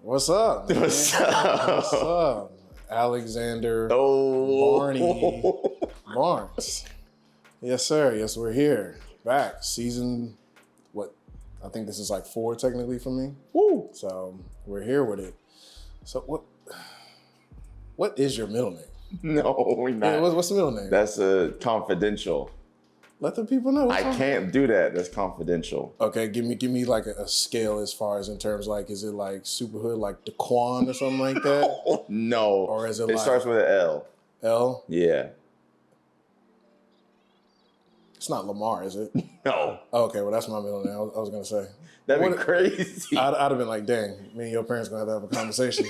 What's up, man? What's up? What's up? Alexander Barney Barnes. Yes, sir. Yes, we're here. Back. Season, what? I think this is like 4 technically for me. Woo. So we're here with it. So what is your middle name? No, we're not. What's the middle name? That's confidential. Let the people know. I can't do that. That's confidential. Okay, give me like a scale as far as in terms like, is it like Superhood, like Daquan or something like that? Oh, no. Or is it like starts with an L. L? Yeah. It's not Lamar, is it? No. Oh, okay, well that's my middle name. I was gonna say. That'd be crazy. I'd have been like, dang, me and your parents gonna have to have a conversation.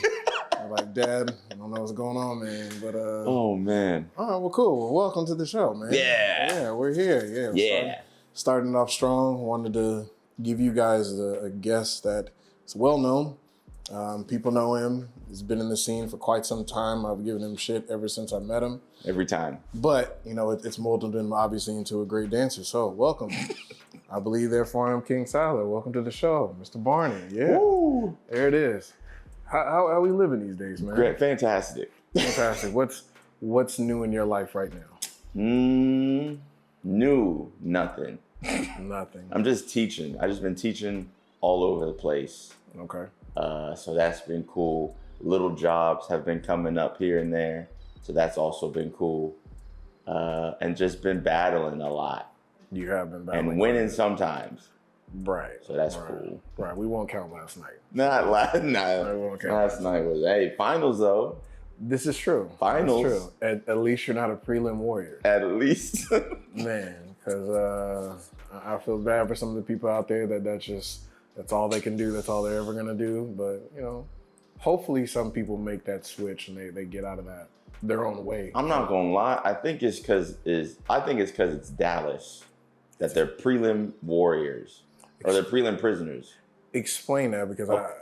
I'm like, Dad, I don't know what's going on, man. But oh man. all right, well, cool. Well, welcome to the show, man. Yeah. We're here. Yeah. Starting off strong. Wanted to give you guys a guest that is well known. People know him. He's been in the scene for quite some time. I've given him shit ever since I met him. Every time. But, you know, it's molded him obviously into a great dancer. So welcome. I believe therefore I'm King Sylar. Welcome to the show, Mr. Barney. Yeah. Woo. There it is. How are we living these days, man? Great. Fantastic. Fantastic. What's new in your life right now? New. Nothing. Nothing. I'm just teaching. I just been teaching all over the place. Okay. So that's been cool. Little jobs have been coming up here and there. So that's also been cool. And just been battling a lot. You have been battling. And winning sometimes. Right. So that's cool. Right. We won't count last night. Not last night. Last night was, finals though. This is true. Finals. That's true. At least you're not a prelim warrior. At least. Man, because I feel bad for some of the people out there that's all they can do. That's all they're ever going to do. But, you know, hopefully some people make that switch and they get out of that their own way. I'm not going to lie. I think it's because it's Dallas that they're prelim warriors or they're prelim prisoners. Explain that because I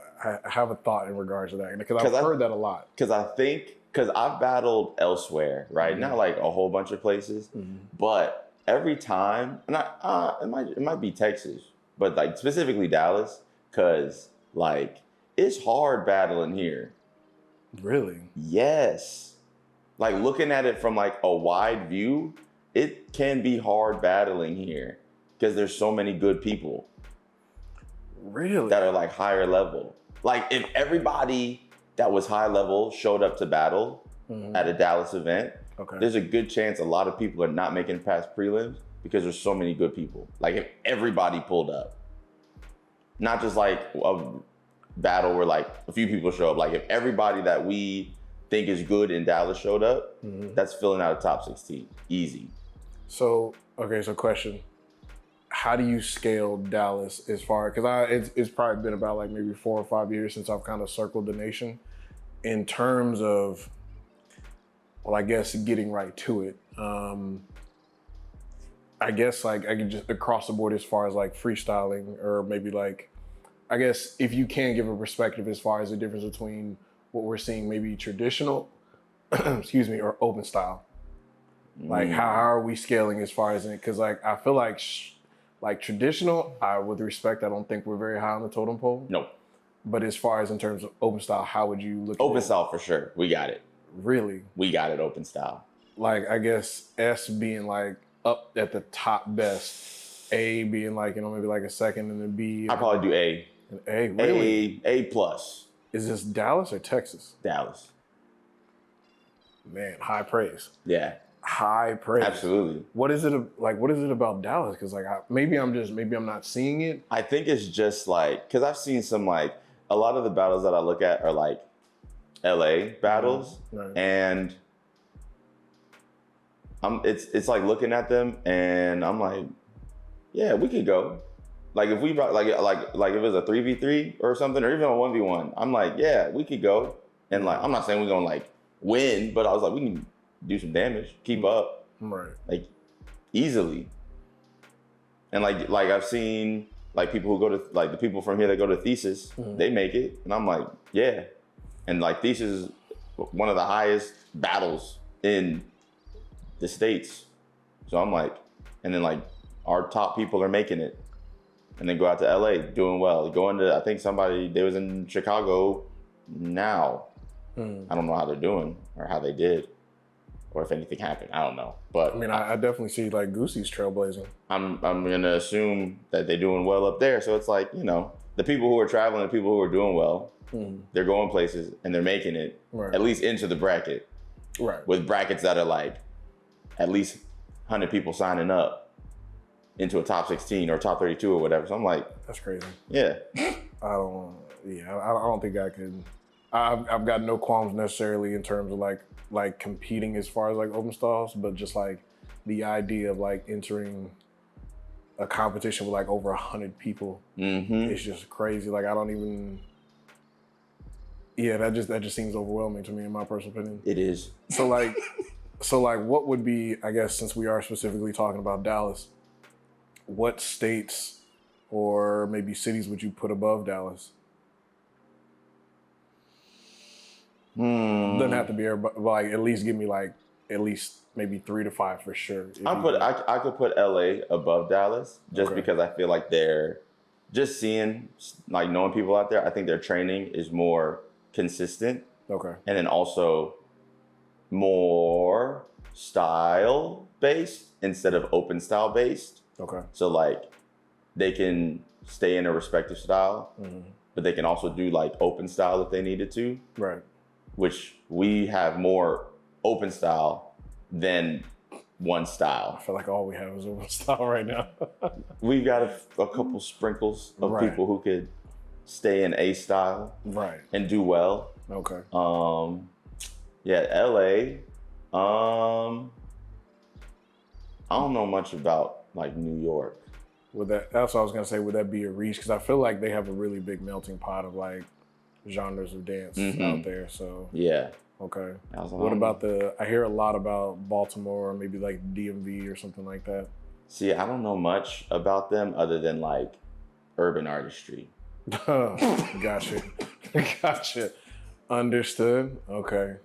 have a thought in regards to that because I've heard that a lot. Because I've battled elsewhere, right? Mm-hmm. Not like a whole bunch of places, but every time, and it might be Texas, but like specifically Dallas, because like it's hard battling here. Really? Yes. Like looking at it from like a wide view, it can be hard battling here because there's so many good people. Really? That are like higher level. Like if everybody that was high level showed up to battle at a Dallas event, there's a good chance a lot of people are not making it past prelims because there's so many good people. Like if everybody pulled up, not just like a battle where like a few people show up. Like if everybody that we think is good in Dallas showed up, that's filling out a top 16, easy. So question. How do you scale Dallas as far, because it's probably been about like maybe 4 or 5 years since I've kind of circled the nation in terms of, well, I guess getting right to it. I guess like I can just across the board as far as like freestyling or maybe like, I guess if you can give a perspective as far as the difference between what we're seeing maybe traditional, excuse me, or open style. Like how are we scaling as far as it? Because like I feel like traditional, with respect, I don't think we're very high on the totem pole. No. But as far as in terms of open style, how would you look at it? Open style for sure. We got it. Really? We got it, open style. Like, I guess S being like up at the top best, A being like, you know, maybe like a second, and then B. I'd probably do A. An A, really? A plus. Is this Dallas or Texas? Dallas. Man, high praise. Yeah. High praise. Absolutely. What is it about Dallas? Because like maybe I'm not seeing it. I think it's just like, because I've seen some like a lot of the battles that I look at are like LA battles, and it's like looking at them and I'm like, yeah, we could go. Like if we like if it was a 3v3 or something, or even a 1v1, I'm like, yeah, we could go. And like I'm not saying we're gonna like win, but I was like, we can do some damage, keep up, right? Like easily. And like I've seen like people who go to like the people from here that go to Thesis, they make it, and I'm like, yeah. And like Thesis is one of the highest battles in the States, so I'm like, and then like our top people are making it, and then go out to LA doing well. Going to I think somebody they was in Chicago now. I don't know how they're doing or how they did or if anything happened. I don't know. But I mean, I definitely see like Goosey's trailblazing. I'm going to assume that they're doing well up there. So it's like, you know, the people who are traveling, the people who are doing well, they're going places and they're making it at least into the bracket. Right. With brackets that are like at least 100 people signing up into a top 16 or top 32 or whatever. So I'm like, that's crazy. Yeah. I don't think I could. I've got no qualms necessarily in terms of like competing as far as like open stalls, but just like the idea of like entering a competition with like over 100 people is just crazy. Like I don't even. Yeah, that just seems overwhelming to me, in my personal opinion. It is. So like, what would be? I guess since we are specifically talking about Dallas, what states or maybe cities would you put above Dallas? Doesn't have to be everybody, but like at least give me like at least maybe 3 to 5 for sure. I could put LA above Dallas just because I feel like they're just seeing like knowing people out there. I think their training is more consistent. Okay. And then also more style based instead of open style based. Okay. So like they can stay in a respective style, but they can also do like open style if they needed to. Right. Which we have more open style than one style. I feel like all we have is open style right now. We've got a couple sprinkles of people who could stay in A style and do well. Okay. Yeah, LA. I don't know much about like New York. That's what I was gonna say. Would that be a reach? Because I feel like they have a really big melting pot of like genres of dance out there. So yeah. Okay. What about I hear a lot about Baltimore or maybe like DMV or something like that. See, I don't know much about them other than like urban artistry. Gotcha. Understood. Okay.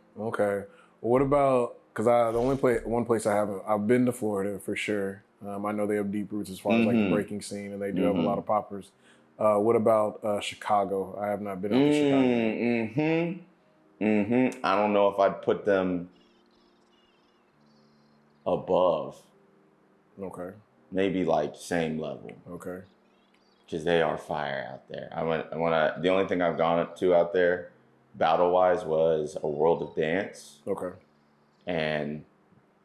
What about, because the only one place I've been to Florida for sure. I know they have deep roots as far as like the breaking scene, and they do have a lot of poppers. What about Chicago? I have not been out to Chicago. I don't know if I'd put them above. Okay. Maybe like same level. Okay. Because they are fire out there. The only thing I've gone to out there, battle-wise, was a World of Dance. Okay. And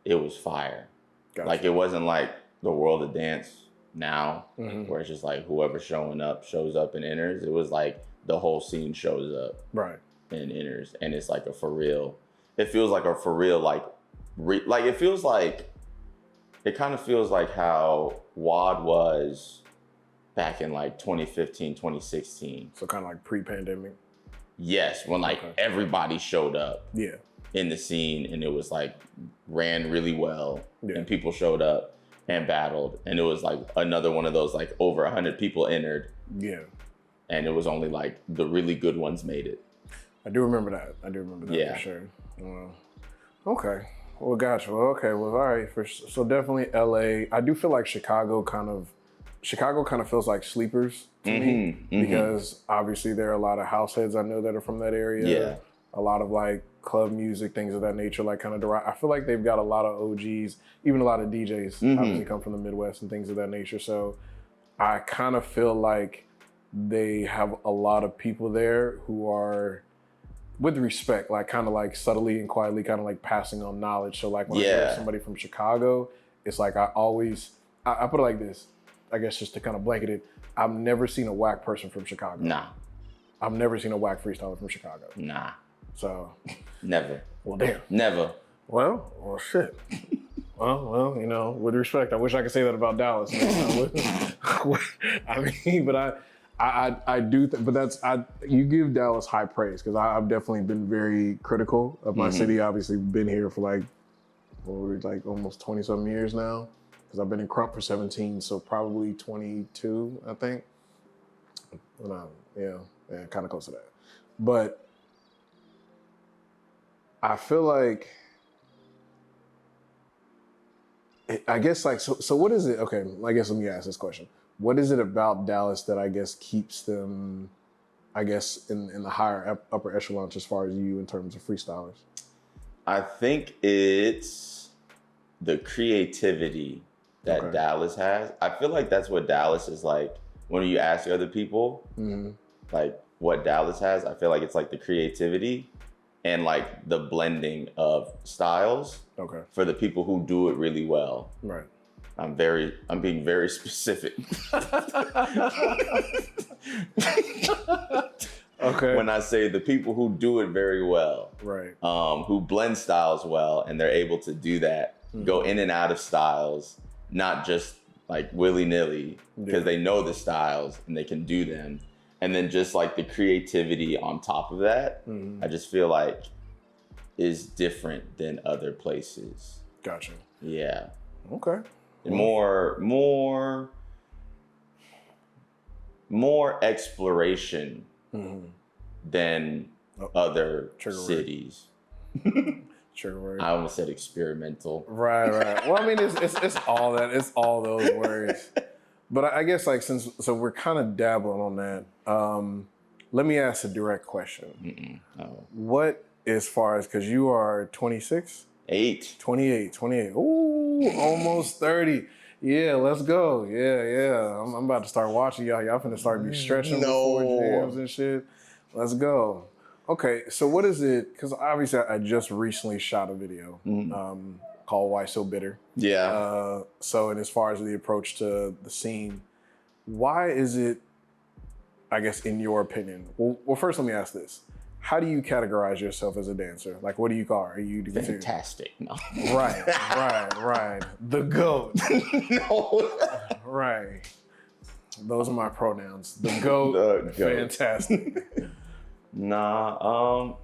it was fire. Gotcha. Like, it wasn't like the World of Dance now, where it's just like whoever shows up and enters. It was like the whole scene shows up. Right. And enters. And it's like a for real. It feels like a for real, like it feels like, it kind of feels like how WAD was back in like 2015, 2016. So kind of like pre-pandemic. Yes, when like everybody showed up. Yeah. In the scene, and it was like ran really well, and people showed up and battled, and it was like another one of those like over 100 people entered. Yeah. And it was only like the really good ones made it. I do remember that. For sure. Okay. Well, gotcha. Well, okay. Well, all right. So definitely LA. I do feel like Chicago kind of feels like sleepers to me because obviously there are a lot of house heads I know that are from that area. Yeah. A lot of like club music, things of that nature, like kind of I feel like they've got a lot of OGs, even a lot of DJs obviously come from the Midwest and things of that nature. So I kind of feel like they have a lot of people there who are, with respect, like kind of like subtly and quietly kind of like passing on knowledge. So like when I hear somebody from Chicago, it's like I put it like this, I guess just to kind of blanket it, I've never seen a whack person from Chicago. Nah. I've never seen a whack freestyler from Chicago. Nah. So. Never. Well, damn. Never. Well, shit. well, you know, with respect, I wish I could say that about Dallas. I mean, but I do, but you give Dallas high praise because I've definitely been very critical of my city. Obviously, been here for like almost 20-something years now because I've been in Crump for 17, so probably 22, I think. Yeah, kind of close to that. But I feel like, I guess like, so what is it? Okay, I guess let me ask this question. What is it about Dallas that I guess keeps them I guess, in the higher upper echelons as far as you in terms of freestylers? I think it's the creativity that Dallas has. I feel like that's what Dallas is like. When you ask other people, like what Dallas has, I feel like it's like the creativity and like the blending of styles for the people who do it really well. Right. I'm being very specific. When I say the people who do it very well, right, who blend styles well, and they're able to do that, go in and out of styles, not just like willy-nilly, because they know the styles and they can do them. And then just like the creativity on top of that, I just feel like is different than other places. Gotcha. Yeah. Okay. More exploration than other cities. True. I almost said experimental. Right. Well, I mean, it's all that. It's all those words. But I guess like so we're kind of dabbling on that. Let me ask a direct question. What, as far as, because you are 26? 28. Ooh, almost 30. Yeah, let's go. Yeah. I'm about to start watching y'all. Y'all finna start be stretching before jams and shit. Let's go. Okay, so what is it? Because obviously I just recently shot a video called Why So Bitter. Yeah. So, and as far as the approach to the scene, why is it, I guess, in your opinion? Well, first let me ask this. How do you categorize yourself as a dancer? Like, what do you call it? Are you fantastic? No. Right. The GOAT. No. Right. Those are my pronouns. The GOAT. Fantastic. Nah.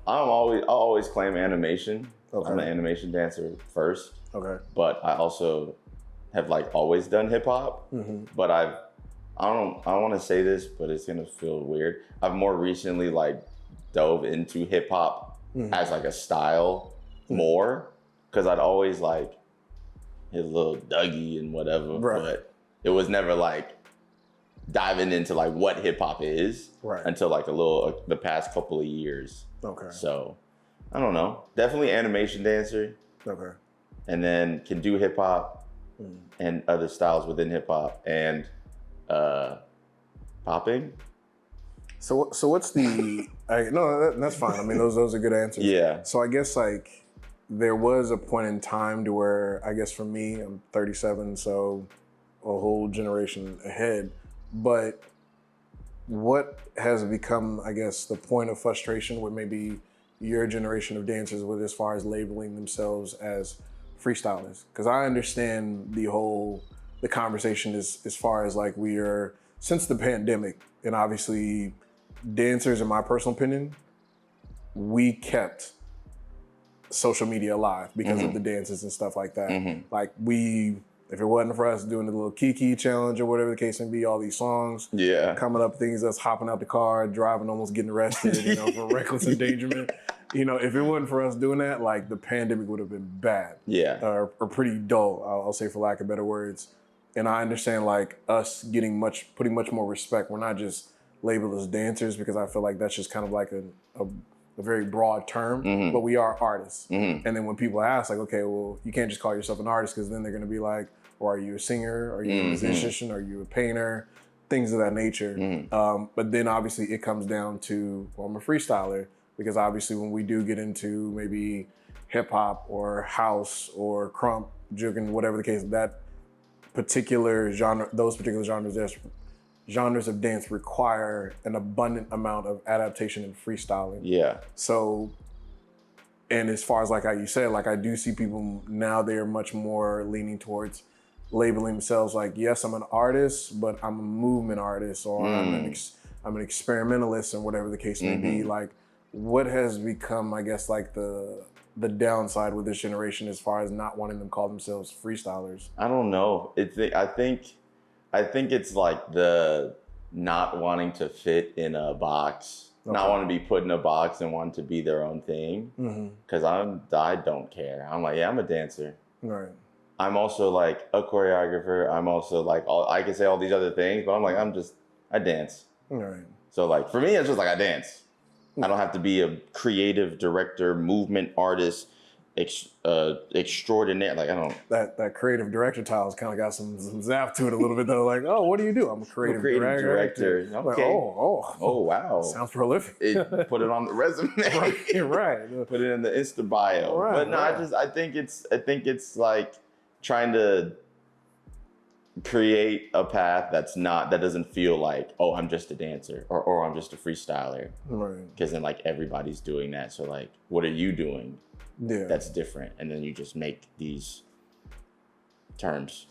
I always claim animation. I'm an animation dancer first. Okay. But I also have like always done hip hop. But I don't want to say this, but it's gonna feel weird. I've more recently like dove into hip hop as like a style more, because I'd always like hit a little Dougie and whatever, but it was never like diving into like what hip hop is until like the past couple of years. Okay. So I don't know. Definitely animation dancer. Okay. And then can do hip hop and other styles within hip hop and popping. So what's the? That's fine. I mean, those are good answers. Yeah. So I guess like there was a point in time to where I guess for me, I'm 37, so a whole generation ahead. But what has become, I guess, the point of frustration with maybe your generation of dancers with as far as labeling themselves as freestylers? Because I understand the conversation is as far as like we are, since the pandemic, and obviously dancers, in my personal opinion, we kept social media alive because of the dances and stuff like that. Like if it wasn't for us doing the little Kiki challenge or whatever the case may be, all these songs coming up, things us hopping out the car, driving, almost getting arrested, for reckless endangerment. If it wasn't for us doing that, like the pandemic would have been bad. Yeah. Or pretty dull, I'll say, for lack of better words. And I understand like us putting much more respect. We're not just labeled as dancers, because I feel like that's just kind of like a very broad term, but we are artists. And then when people ask like, okay, well, you can't just call yourself an artist, because then they're gonna be like, or are you a singer? Are you a musician? Are you a painter? Things of that nature. But then obviously it comes down to, well, I'm a freestyler, because obviously when we do get into maybe hip hop or house or crump, jugging, whatever the case, that particular genre, those particular genres of dance require an abundant amount of adaptation and freestyling. Yeah. So, and as far as like how you said, like I do see people now, they are much more leaning towards labeling themselves like, yes, I'm an artist, but I'm a movement artist, or I'm an experimentalist, and whatever the case may be. Like, what has become, I guess, like the downside with this generation as far as not wanting them to call themselves freestylers? I don't know. I think it's like the not wanting to fit in a box, not wanting to be put in a box and wanting to be their own thing. Because I don't care. I'm like, yeah, I'm a dancer. Right. I'm also like a choreographer. I'm also like, I can say all these other things, but I'm like, I dance. Right. So like for me, it's just like I dance. I don't have to be a creative director, movement artist, extraordinaire. Like I don't. That creative director title's kind of got some zap to it a little bit though. Like, oh, what do you do? I'm a creative director. Okay. Like, oh, wow. Sounds prolific. Put it on the resume. right. Put it in the Insta bio. Right, but no, right. I think it's like trying to create a path that doesn't feel like, oh, I'm just a dancer or I'm just a freestyler. Right. Because then like everybody's doing that. So like, what are you doing? Yeah. That's different. And then you just make these terms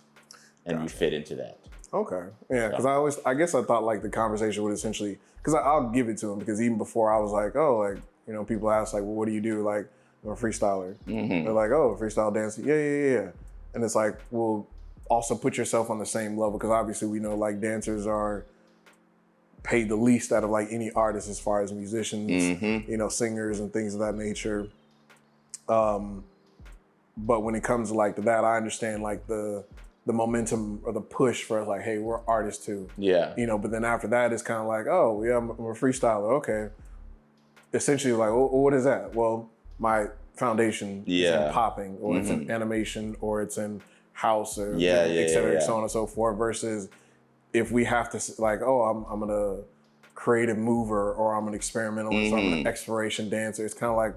and you fit into that. Okay. Yeah. Because I guess I thought like the conversation would essentially, because I'll give it to him, because even before I was like, oh, like, you know, people ask like, well, what do you do? Like, I'm a freestyler. Mm-hmm. They're like, oh, freestyle dancer. Yeah. And it's like, well, also put yourself on the same level, because obviously we know like dancers are paid the least out of like any artist as far as musicians, Mm-hmm. you know, singers and things of that nature. But when it comes to like that, I understand like the momentum or the push for like, hey, we're artists too. Yeah. You know, but then after that, it's kind of like, oh, yeah, I'm a freestyler. Okay. Essentially like, well, what is that? Well, my foundation is in popping, or it's in animation, or it's in house, or et cetera, so on and so forth, versus if we have to like, oh, I'm a creative mover, or I'm an experimentalist, or I'm an exploration dancer. It's kind of like,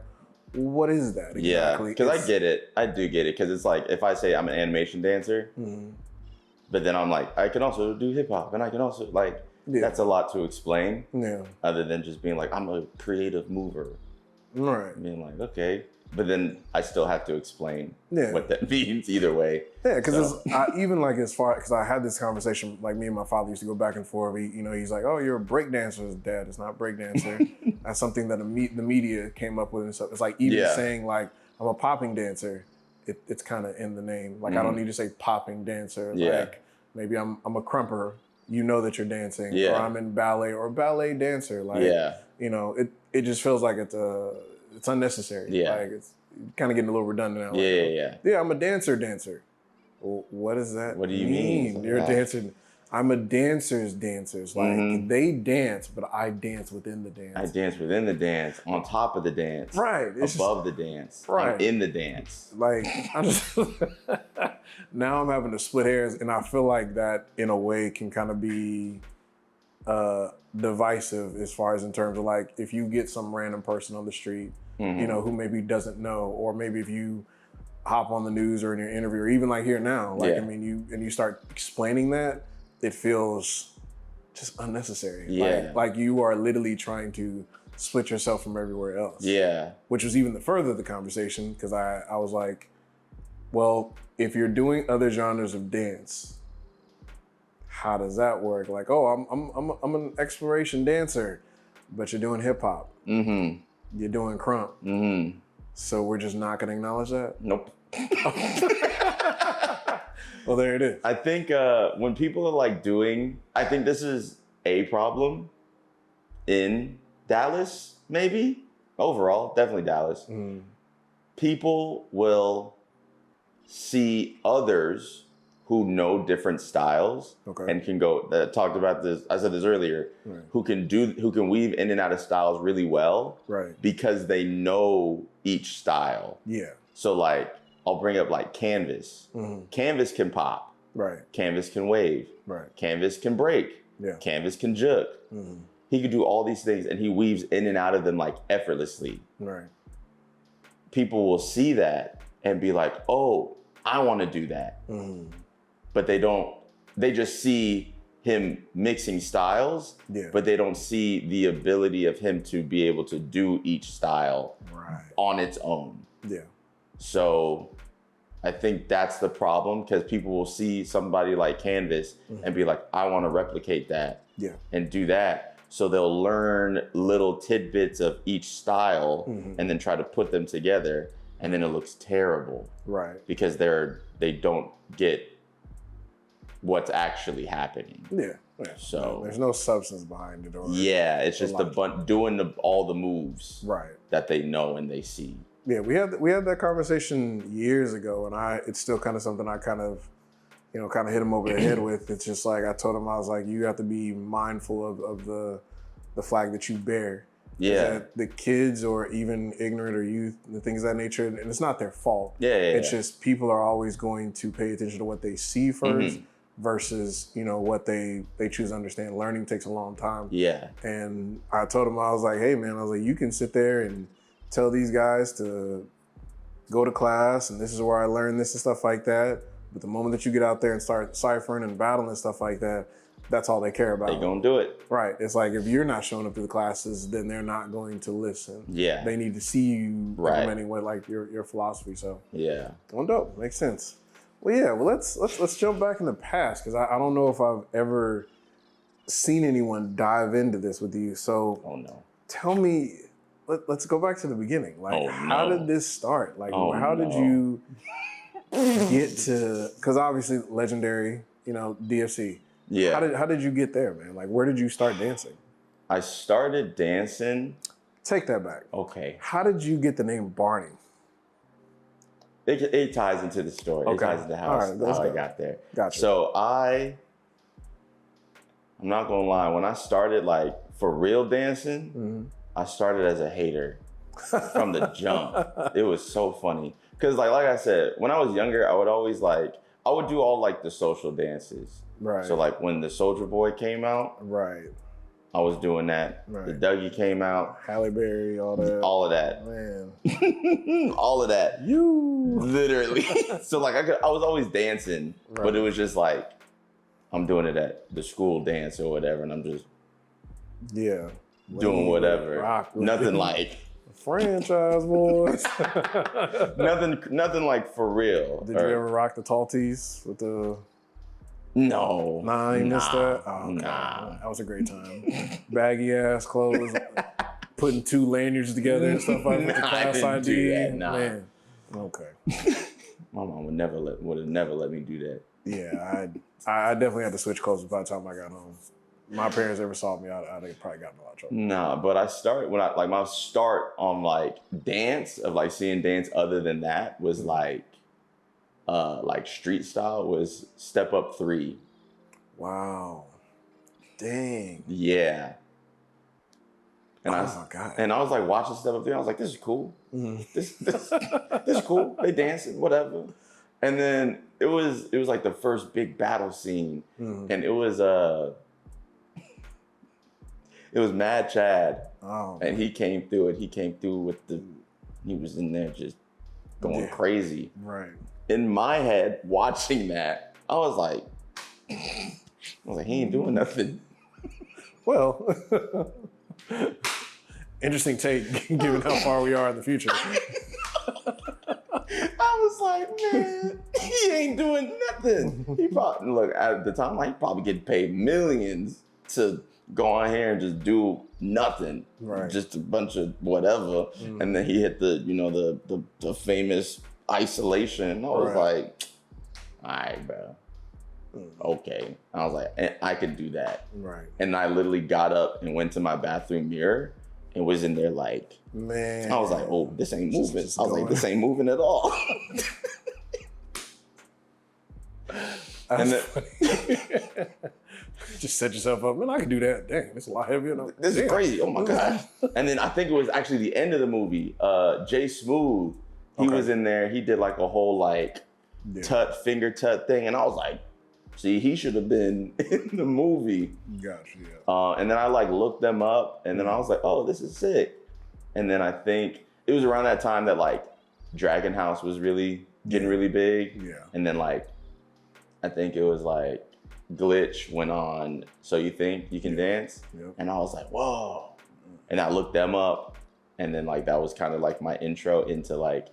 what is that exactly? Yeah, because I get it. I do get it, because it's like if I say I'm an animation dancer, but then I'm like, I can also do hip hop, and I can also like, that's a lot to explain. Yeah. Other than just being like, I'm a creative mover. Right. Being like, okay. But then I still have to explain what that means either way. Yeah, because even like as far, because I had this conversation, like me and my father used to go back and forth. He's like, oh, you're a breakdancer. Dad, it's not breakdancer. That's something that the media came up with and stuff. It's like even saying like, I'm a popping dancer, it's kind of in the name. Like I don't need to say popping dancer. Like maybe I'm a crumper. You know that you're dancing. Or I'm in ballet, or ballet dancer. Like, you know, it just feels like it's unnecessary. Yeah. Like it's kind of getting a little redundant now. Yeah, I'm a dancer. Well, what is that? What do you mean? You're a dancer. I'm a dancer's dancers. Like they dance, but I dance within the dance. I dance within the dance, on top of the dance. Right. Above the dance. Right. I'm in the dance. Like I just now I'm having to split hairs, and I feel like that in a way can kind of be divisive, as far as in terms of like, if you get some random person on the street, you know, who maybe doesn't know, or maybe if you hop on the news or in your interview, or even like here now, like I mean, you start explaining that, it feels just unnecessary. Yeah. Like you are literally trying to split yourself from everywhere else. Yeah. Which was even the further the conversation, because I was like, well, if you're doing other genres of dance, how does that work? Like, oh, I'm an exploration dancer, but you're doing hip hop. You're doing crump. So we're just not gonna acknowledge that? Nope. Well, there it is. I think when people are like I think this is a problem in Dallas, maybe. Overall, definitely Dallas. People will see others who know different styles and can go, talked about this, I said this earlier, who can weave in and out of styles really well, because they know each style. Yeah. So like, I'll bring up like Canvas. Canvas can pop. Canvas can wave. Canvas can break. Canvas can juke. He could do all these things, and he weaves in and out of them like effortlessly. People will see that and be like, oh, I want to do that. But they just see him mixing styles, but they don't see the ability of him to be able to do each style on its own. So I think that's the problem, because people will see somebody like Canvas and be like, I want to replicate that and do that. So they'll learn little tidbits of each style and then try to put them together, and then it looks terrible. Because they don't get what's actually happening. So there's no substance behind it. It's just doing all the moves that they know and they see. Yeah, we had that conversation years ago, and it's still kind of something I kind of hit him over the head with. It's just like, I told him, I was like, you have to be mindful of the the flag that you bear. Yeah. That the kids or even ignorant or youth, the things of that nature, and it's not their fault. Yeah. It's just people are always going to pay attention to what they see first versus, you know, what they choose to understand. Learning takes a long time. Yeah. And I told him, I was like, hey man, I was like, you can sit there and tell these guys to go to class and this is where I learned this and stuff like that. But the moment that you get out there and start ciphering and battling and stuff like that, that's all they care about. They gonna do it. Right. It's like if you're not showing up to the classes, then they're not going to listen. Yeah. They need to see you implementing what like your philosophy. So yeah. Well, dope. Makes sense. Well, yeah. Well, let's jump back in the past because I don't know if I've ever seen anyone dive into this with you. So oh no. Tell me. Let's go back to the beginning. Like, how did this start? Like, how did you get to? Because obviously, legendary. You know, DFC. Yeah. How did you get there, man? Like, where did you start dancing? I started dancing. Take that back. Okay. How did you get the name Barney? It ties into the story. Okay. It ties into how I got there. Gotcha. So I'm not gonna lie. When I started like for real dancing, I started as a hater from the jump. It was so funny because like I said, when I was younger, I would always I would do all like the social dances. Right. So like when the Soldier Boy came out, right, I was doing that. Right. The Dougie came out, Halle Berry, all that. All of that. Man. All of that. You literally. So like I was always dancing, but it was just like I'm doing it at the school dance or whatever, and I'm just doing whatever. Nothing like franchise boys. nothing like for real. Did you ever rock the tall tees with the? No. Nah, you missed that? Oh, nah. That was a great time. Baggy ass clothes, putting two lanyards together and stuff like that with the class ID. Do that, nah. Man. Okay. My mom would have never let me do that. Yeah, I definitely had to switch clothes by the time I got home. My parents ever saw me, I'd probably got in a lot of trouble. Nah, but I started my start on like dance of like seeing dance other than that was like street style was Step Up 3. Wow. Dang. Yeah. And God. And I was like watching Step Up 3. I was like, this is cool. This is cool. They dancing, whatever. And then it was like the first big battle scene, and it was Mad Chad, and he came through it. He came through he was in there just going crazy. Right. In my head, watching that, I was like, he ain't doing nothing. Well, interesting take, given how far we are in the future. I was like, man, he ain't doing nothing. He probably, look, at the time, he probably getting paid millions to go on here and just do nothing. Right. Just a bunch of whatever. And then he hit the famous isolation. I was like, all right, bro. Okay. I was like, I could do that. Right. And I literally got up and went to my bathroom mirror and was in there like, man. I was like, oh, this ain't moving. I was like, this ain't moving at all. And then, just set yourself up. Man, I can do that. Dang, it's a lot heavier. This is crazy. Oh my God. And then I think it was actually the end of the movie. Jay Smooth, he was in there. He did like a whole like finger tut thing. And I was like, see, he should have been in the movie. Gotcha, yeah. And then I like looked them up and then I was like, oh, this is sick. And then I think it was around that time that like Dragon House was really getting really big. Yeah. And then like, I think it was like Glitch went on, So You Think You Can Dance? Yep. And I was like, whoa. And I looked them up. And then like, that was kind of like my intro into like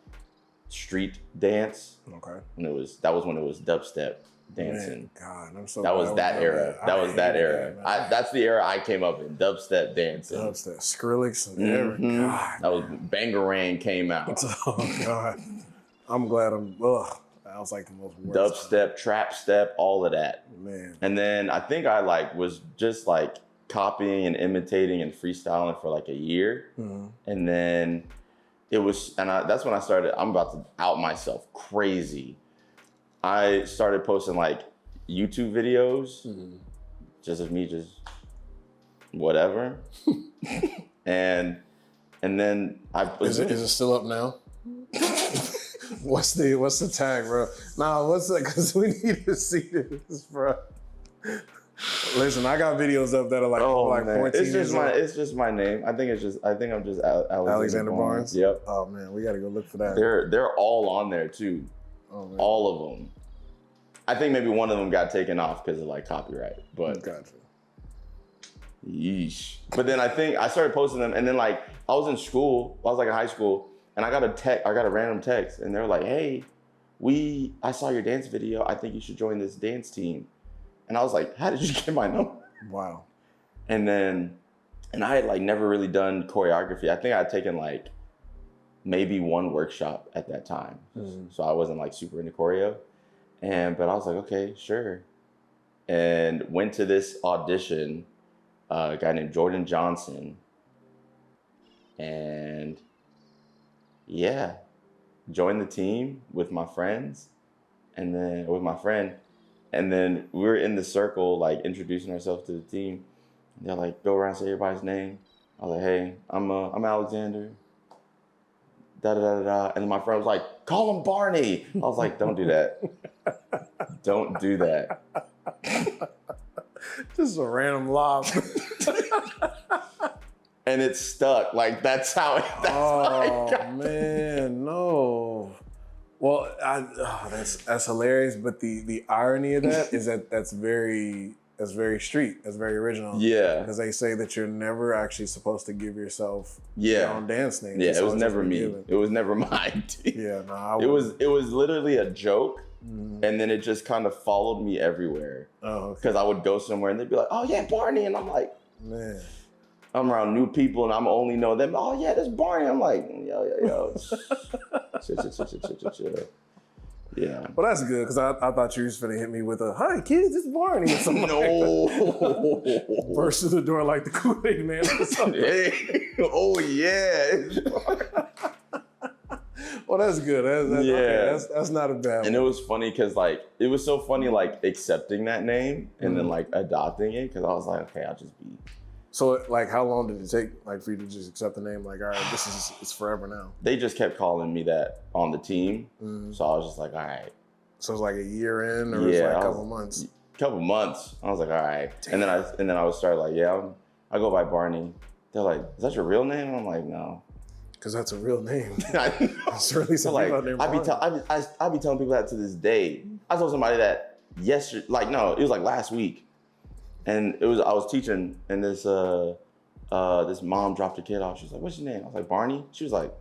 street dance. Okay. And that was when it was dubstep dancing. Man, God, I'm so that was that era. That was that era. That's the era I came up in, dubstep dancing. Dubstep, Skrillex, and everything. God. That was Bangarang came out. Oh God, I'm glad that was like the most worst dubstep, trap step, all of that. Man. And then I think I like was just like copying and imitating and freestyling for like a year. And then that's when I started, I'm about to out myself crazy. I started posting like YouTube videos just of me just whatever. and then I was... Is it still up now? What's the tag, bro? Nah, what's that? Because we need to see this, bro. Listen, I got videos up that are like, like 14 years old. It's just my name. I think I'm just Alexander Barnes. Yep. Oh man, we got to go look for that. They're all on there too. Oh, man. All of them. I think maybe one of them got taken off because of like copyright, but gotcha. Yeesh. But then I think I started posting them, and then like I was in school, I was like in high school, and I got a random text, and they were like, "Hey, I saw your dance video. I think you should join this dance team." And I was like, "How did you get my number?" Wow. And I had like never really done choreography. I think I had taken like maybe one workshop at that time, so I wasn't like super into choreo. But I was like, okay, sure, and went to this audition. A guy named Jordan Johnson, and yeah, joined the team with my friends, and then we were in the circle, like introducing ourselves to the team. And they're like, go around, say everybody's name. I was like, hey, I'm Alexander. Da da da da. And then my friend was like, call him Barney. I was like, don't do that. Don't do that. Just a random lob. And it stuck. Like that's how it got. Man, no. Well, that's hilarious. But the irony of that is that's very street. That's very original. Yeah. Because they say that you're never actually supposed to give yourself your own dance name. Yeah, it was never me. It was never mine. Yeah, no. It was literally a joke. And then it just kind of followed me everywhere. Oh, because I would go somewhere and they'd be like, "Oh yeah, Barney," and I'm like, "Man, I'm around new people and I'm only know them. Oh yeah, that's Barney." I'm like, "Yo, chill." Yeah. Well, that's good because I thought you was finna hit me with a "Hi kids, it's Barney" or something. No. Burst through the door like the Kool-Aid Man or something. Hey. Oh yeah. Well, that's good. Okay. That's not a bad one. And it was funny because like it was so funny like accepting that name and then like adopting it because I was like, okay, I'll just be. So like, how long did it take like for you to just accept the name? Like, all right, it's forever now. They just kept calling me that on the team, so I was just like, all right. So it's like a year in, or it's like a couple months. Couple months. I was like, all right. Damn. And then I would start like, yeah, I go by Barney. They're like, is that your real name? And I'm like, no. Because that's a real name. Certainly some people out there. I be telling people that to this day. I told somebody that yesterday, like no, it was like last week, and I was teaching, and this mom dropped her kid off. She was like, "What's your name?" I was like, "Barney." She was like,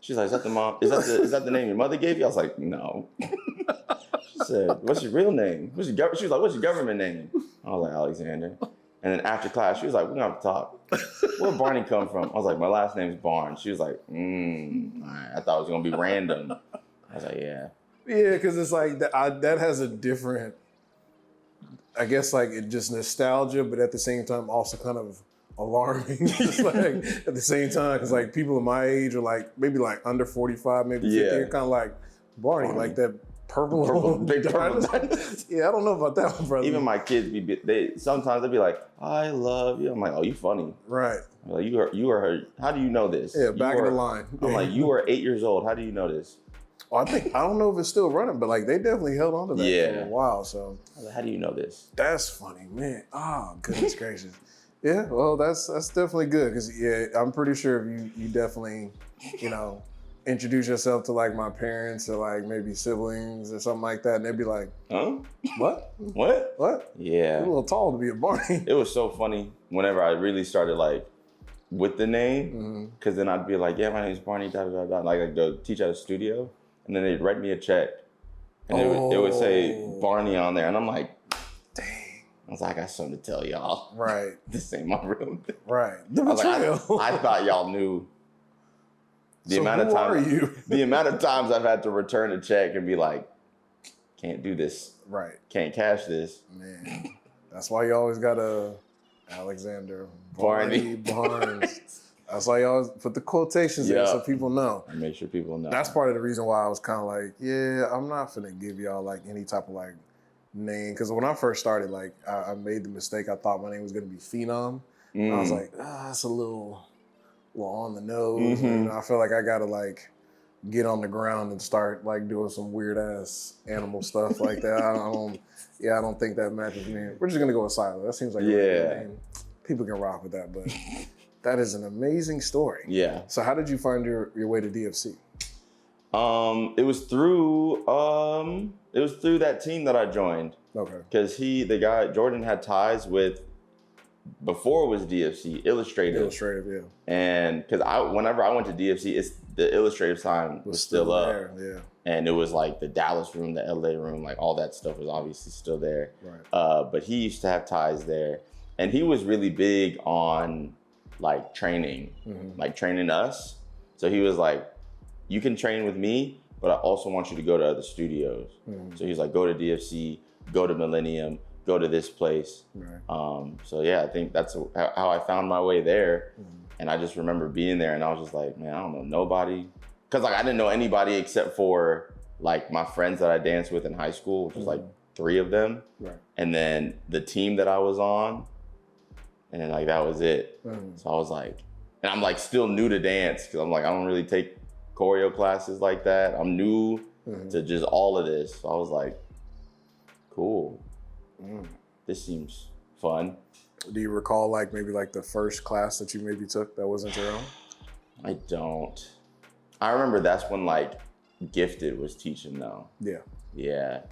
"She's like, is that the mom? Is that the name your mother gave you?" I was like, "No." She said, "What's your real name?" She was like, "What's your government name?" I was like, "Alexander." And then after class, she was like, "We're gonna have to talk. Where'd Barney come from?" I was like, "My last name's Barnes." She was like, all right. I thought it was gonna be random. I was like, "Yeah." Yeah, because it's like that has a different, I guess, like it just nostalgia, but at the same time also kind of alarming. Just like at the same time, because like people of my age are like maybe like under 45, maybe 50, they're kind of like Barney, like that. Purple big purple. Yeah, I don't know about that one, brother. Even my kids sometimes they'll be like, "I love you." I'm like, "Oh, you funny." Right. I'm like, you are her. How do you know this? Yeah, back in the line. I'm like, you are 8 years old. How do you know this? Well, I don't know if it's still running, but like they definitely held on to that for a while. So like, how do you know this? That's funny, man. Oh, goodness gracious. Yeah, well, that's definitely good because I'm pretty sure if you definitely, introduce yourself to like my parents or like maybe siblings or something like that, and they'd be like, "Huh? What? What? Yeah, you're a little tall to be a Barney." It was so funny whenever I really started like with the name, because then I'd be like, "Yeah, my name's Barney." Da da da. Like I'd go teach at a studio, and then they'd write me a check, and it would say Barney on there, and I'm like, "Dang." I was like, "I got something to tell y'all." Right. This ain't my real name. Right. I was like, I thought y'all knew. The amount of times I've had to return a check and be like, "Can't do this. Right. Can't cash this." Man, that's why you always got Alexander Barney Barnes. That's why you always put the quotations there so people know. I make sure people know. That's part of the reason why I was kind of like, yeah, I'm not finna give y'all like any type of like name, because when I first started, like I made the mistake. I thought my name was gonna be Phenom. And I was like, that's a little on the nose. You know, I feel like I gotta like get on the ground and start like doing some weird ass animal stuff like that. I don't think that matches me. We're just gonna go with Sylar. That seems like a really good name. People can rock with that, but that is an amazing story. Yeah. So how did you find your way to DFC? It was through that team that I joined. Okay. Because the guy Jordan had ties with, before it was DFC, Illustrative. Illustrative, yeah. And because whenever I went to DFC, the Illustrative sign was still up. There, yeah. And it was like the Dallas room, the LA room, like all that stuff was obviously still there. Right. But he used to have ties there. And he was really big on like training, like training us. So he was like, you can train with me, but I also want you to go to other studios. So he's like, go to DFC, go to Millennium, go to this place. Right. So yeah, I think that's how I found my way there. And I just remember being there and I was just like, man, I don't know nobody. Cause like I didn't know anybody except for like my friends that I danced with in high school, which was like 3 of them. Right. And then the team that I was on, and then like that was it. So I was like, and I'm like still new to dance because I'm like, I don't really take choreo classes like that. I'm new to just all of this. So I was like, cool. This seems fun. Do you recall like maybe like the first class that you maybe took that wasn't your own? I don't. I remember that's when like Gifted was teaching though. Yeah. Yeah.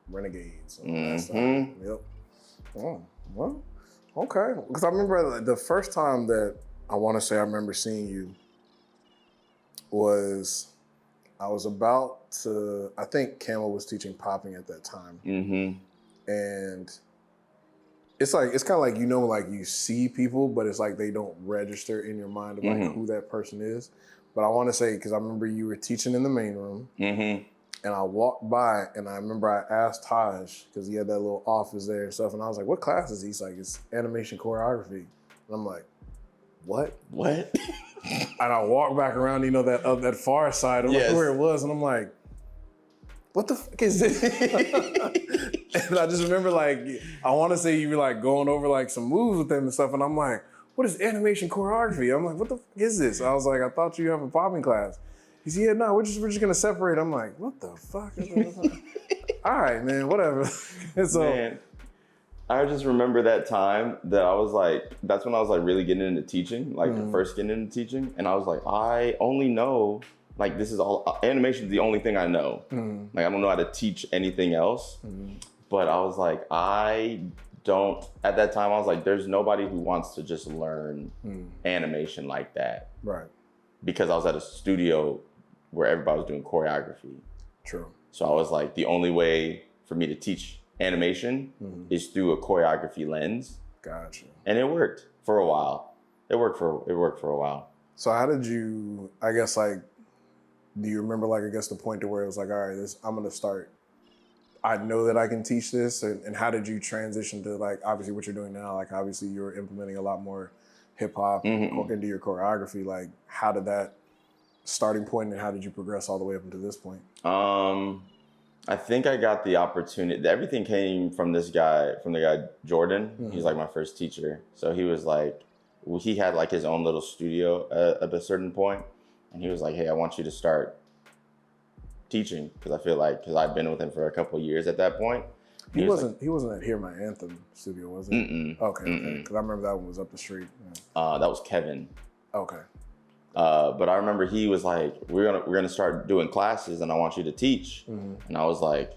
Renegades. And that stuff. Yep. Oh, well, okay. Because I remember the first time that I want to say I remember seeing you was I was about to, I think Camel was teaching popping at that time. And it's like, it's kind of like, you know, like you see people, but it's like they don't register in your mind of like who that person is. But I want to say, because I remember you were teaching in the main room, and I walked by and I remember I asked Taj, because he had that little office there and stuff, and I was like, what class is he? He's like, it's animation choreography. And I'm like, what? What? And I walked back around, you know, that far side, I'm like, where it was, and I'm like, what the fuck is this? And I just remember like, I want to say you were like going over like some moves with them and stuff, and I'm like, what is animation choreography? I'm like, what the fuck is this? I was like, I thought you have a popping class. He said, yeah, no, we're just gonna separate. I'm like, what the fuck? All right, man, whatever. And so, man, I just remember that time that I was like, that's when I was like really getting into teaching, like first getting into teaching. And I was like, I only know, like this is all, animation is the only thing I know. Like I don't know how to teach anything else. But I was like, at that time I was like, there's nobody who wants to just learn animation like that. Right. Because I was at a studio where everybody was doing choreography. True. So I was like, the only way for me to teach animation is through a choreography lens. Gotcha. And it worked for a while. It worked for a while. So how did you, I guess like, do you remember like, I guess the point to where it was like, all right, I'm gonna start, I know that I can teach this, and how did you transition to like, obviously what you're doing now, like obviously you're implementing a lot more hip hop into your choreography. Like how did that starting point and how did you progress all the way up until this point? I think I got the opportunity, everything came from the guy Jordan. He's like my first teacher. So he was like, he had like his own little studio at a certain point, and he was like, hey, I want you to start teaching, because I feel like, because I'd been with him for a couple of years at that point. He wasn't at Hear My Anthem studio, was he? Okay. Because I remember that one was up the street. Yeah. That was Kevin. Okay. But I remember he was like, we're gonna start doing classes, and I want you to teach. And I was like,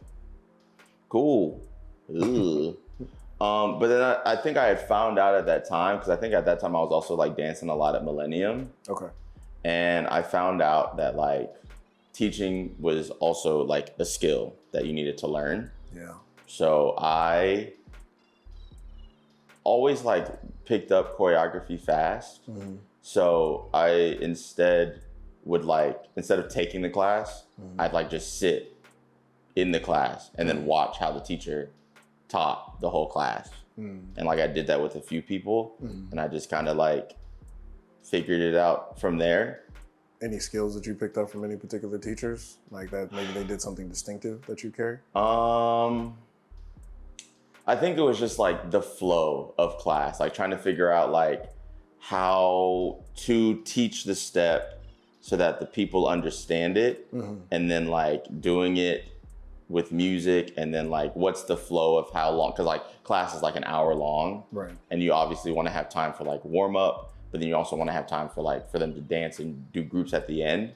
cool. But then I think I had found out at that time, because I think at that time I was also like dancing a lot at Millennium. Okay. And I found out that like teaching was also like a skill that you needed to learn. Yeah. So I always like picked up choreography fast. So I instead of taking the class, I'd like just sit in the class and then watch how the teacher taught the whole class. And like I did that with a few people, and I just kind of like figured it out from there. Any skills that you picked up from any particular teachers? Like that maybe they did something distinctive that you carry? I think it was just like the flow of class, like trying to figure out like how to teach the step so that the people understand it, and then like doing it with music, and then like what's the flow of how long, because like class is like an hour long, right? And you obviously want to have time for like warm up, but then you also want to have time for like for them to dance and do groups at the end.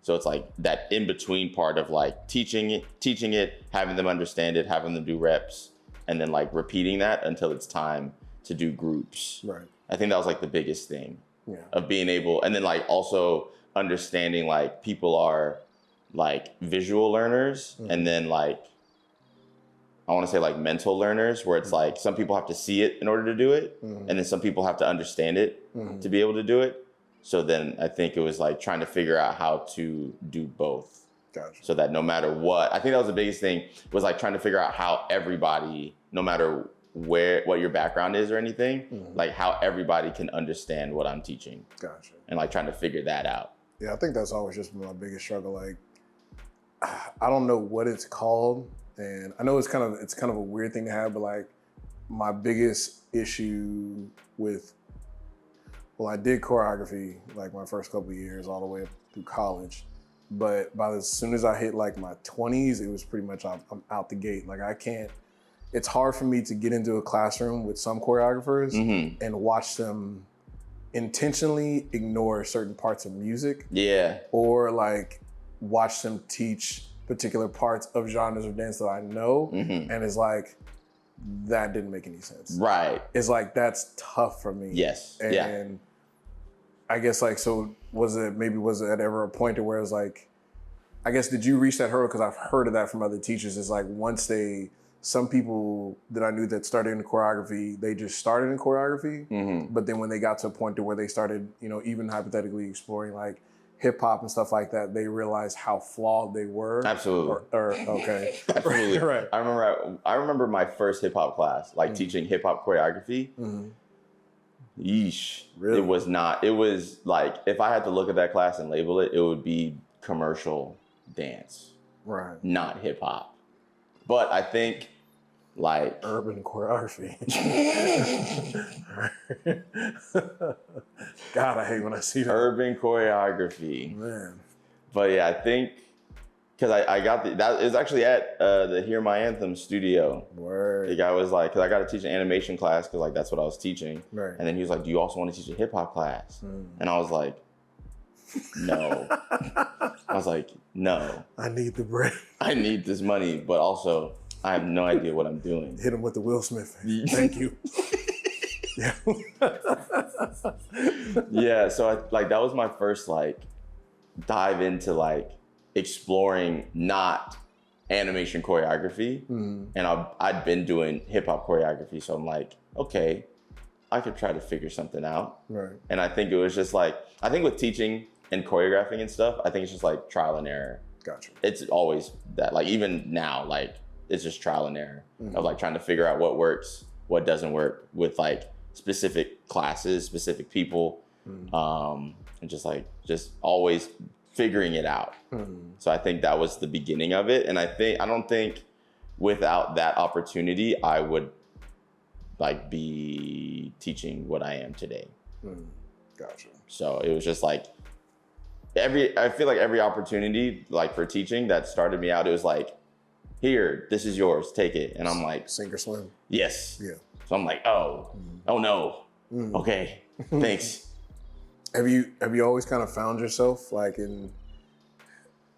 So it's like that in between part of like teaching it, having them understand it, having them do reps, and then like repeating that until it's time to do groups. Right. I think that was like the biggest thing of being able, and then like also understanding like people are like visual learners, and then like I want to say like mental learners, where it's like some people have to see it in order to do it, and then some people have to understand it to be able to do it. So then I think it was like trying to figure out how to do both. Gotcha. So that no matter what, I think that was the biggest thing, was like trying to figure out how everybody, no matter what your background is or anything, like how everybody can understand what I'm teaching. Gotcha. And like trying to figure that out. Yeah, I think that's always just been my biggest struggle. Like, I don't know what it's called, and I know it's kind of a weird thing to have, but like my biggest issue with, well, I did choreography like my first couple of years all the way up through college, but as soon as I hit like my 20s, it was pretty much I'm out the gate. Like it's hard for me to get into a classroom with some choreographers and watch them intentionally ignore certain parts of music. Yeah. Or like watch them teach particular parts of genres of dance that I know, and it's like, that didn't make any sense. Right. It's like, that's tough for me. Yes. And I guess like, so was it ever a point to where it was like, I guess, did you reach that hurdle? Because I've heard of that from other teachers. It's like some people that I knew that started in choreography, they just started in choreography, but then when they got to a point to where they started, even hypothetically exploring like hip hop and stuff like that, they realized how flawed they were. Absolutely. Okay. Absolutely. Right. I remember my first hip hop class, like teaching hip hop choreography. Yeesh. Really? It was not. It was like, if I had to look at that class and label it, it would be commercial dance. Right. Not hip hop. But I think like urban choreography. God, I hate when I see that. Urban choreography. Man. But yeah, I think, because I got that is actually at the Hear My Anthem studio. Word. The guy was like, because I got to teach an animation class, because like that's what I was teaching. Right. And then he was like, do you also want to teach a hip hop class? And I was like, no. I was like, no. I need the bread. I need this money, but also I have no idea what I'm doing. Hit him with the Will Smith. Thank you. Yeah. Yeah. So that was my first like dive into like exploring not animation choreography, and I'd been doing hip hop choreography. So I'm like, okay, I could try to figure something out. Right. And I think it was just like, I think with teaching and choreographing and stuff, I think it's just like trial and error. Gotcha. It's always that, like even now, like it's just trial and error of like trying to figure out what works, what doesn't work with like specific classes, specific people, and just always figuring it out. So I think that was the beginning of it. And I don't think without that opportunity, I would like be teaching what I am today. Gotcha. So it was just like, I feel like every opportunity like for teaching that started me out, it was like, here, this is yours, take it. And I'm like, sink or swim. Yes. Yeah. So I'm like, oh no. Okay, thanks. Have you always kind of found yourself like in,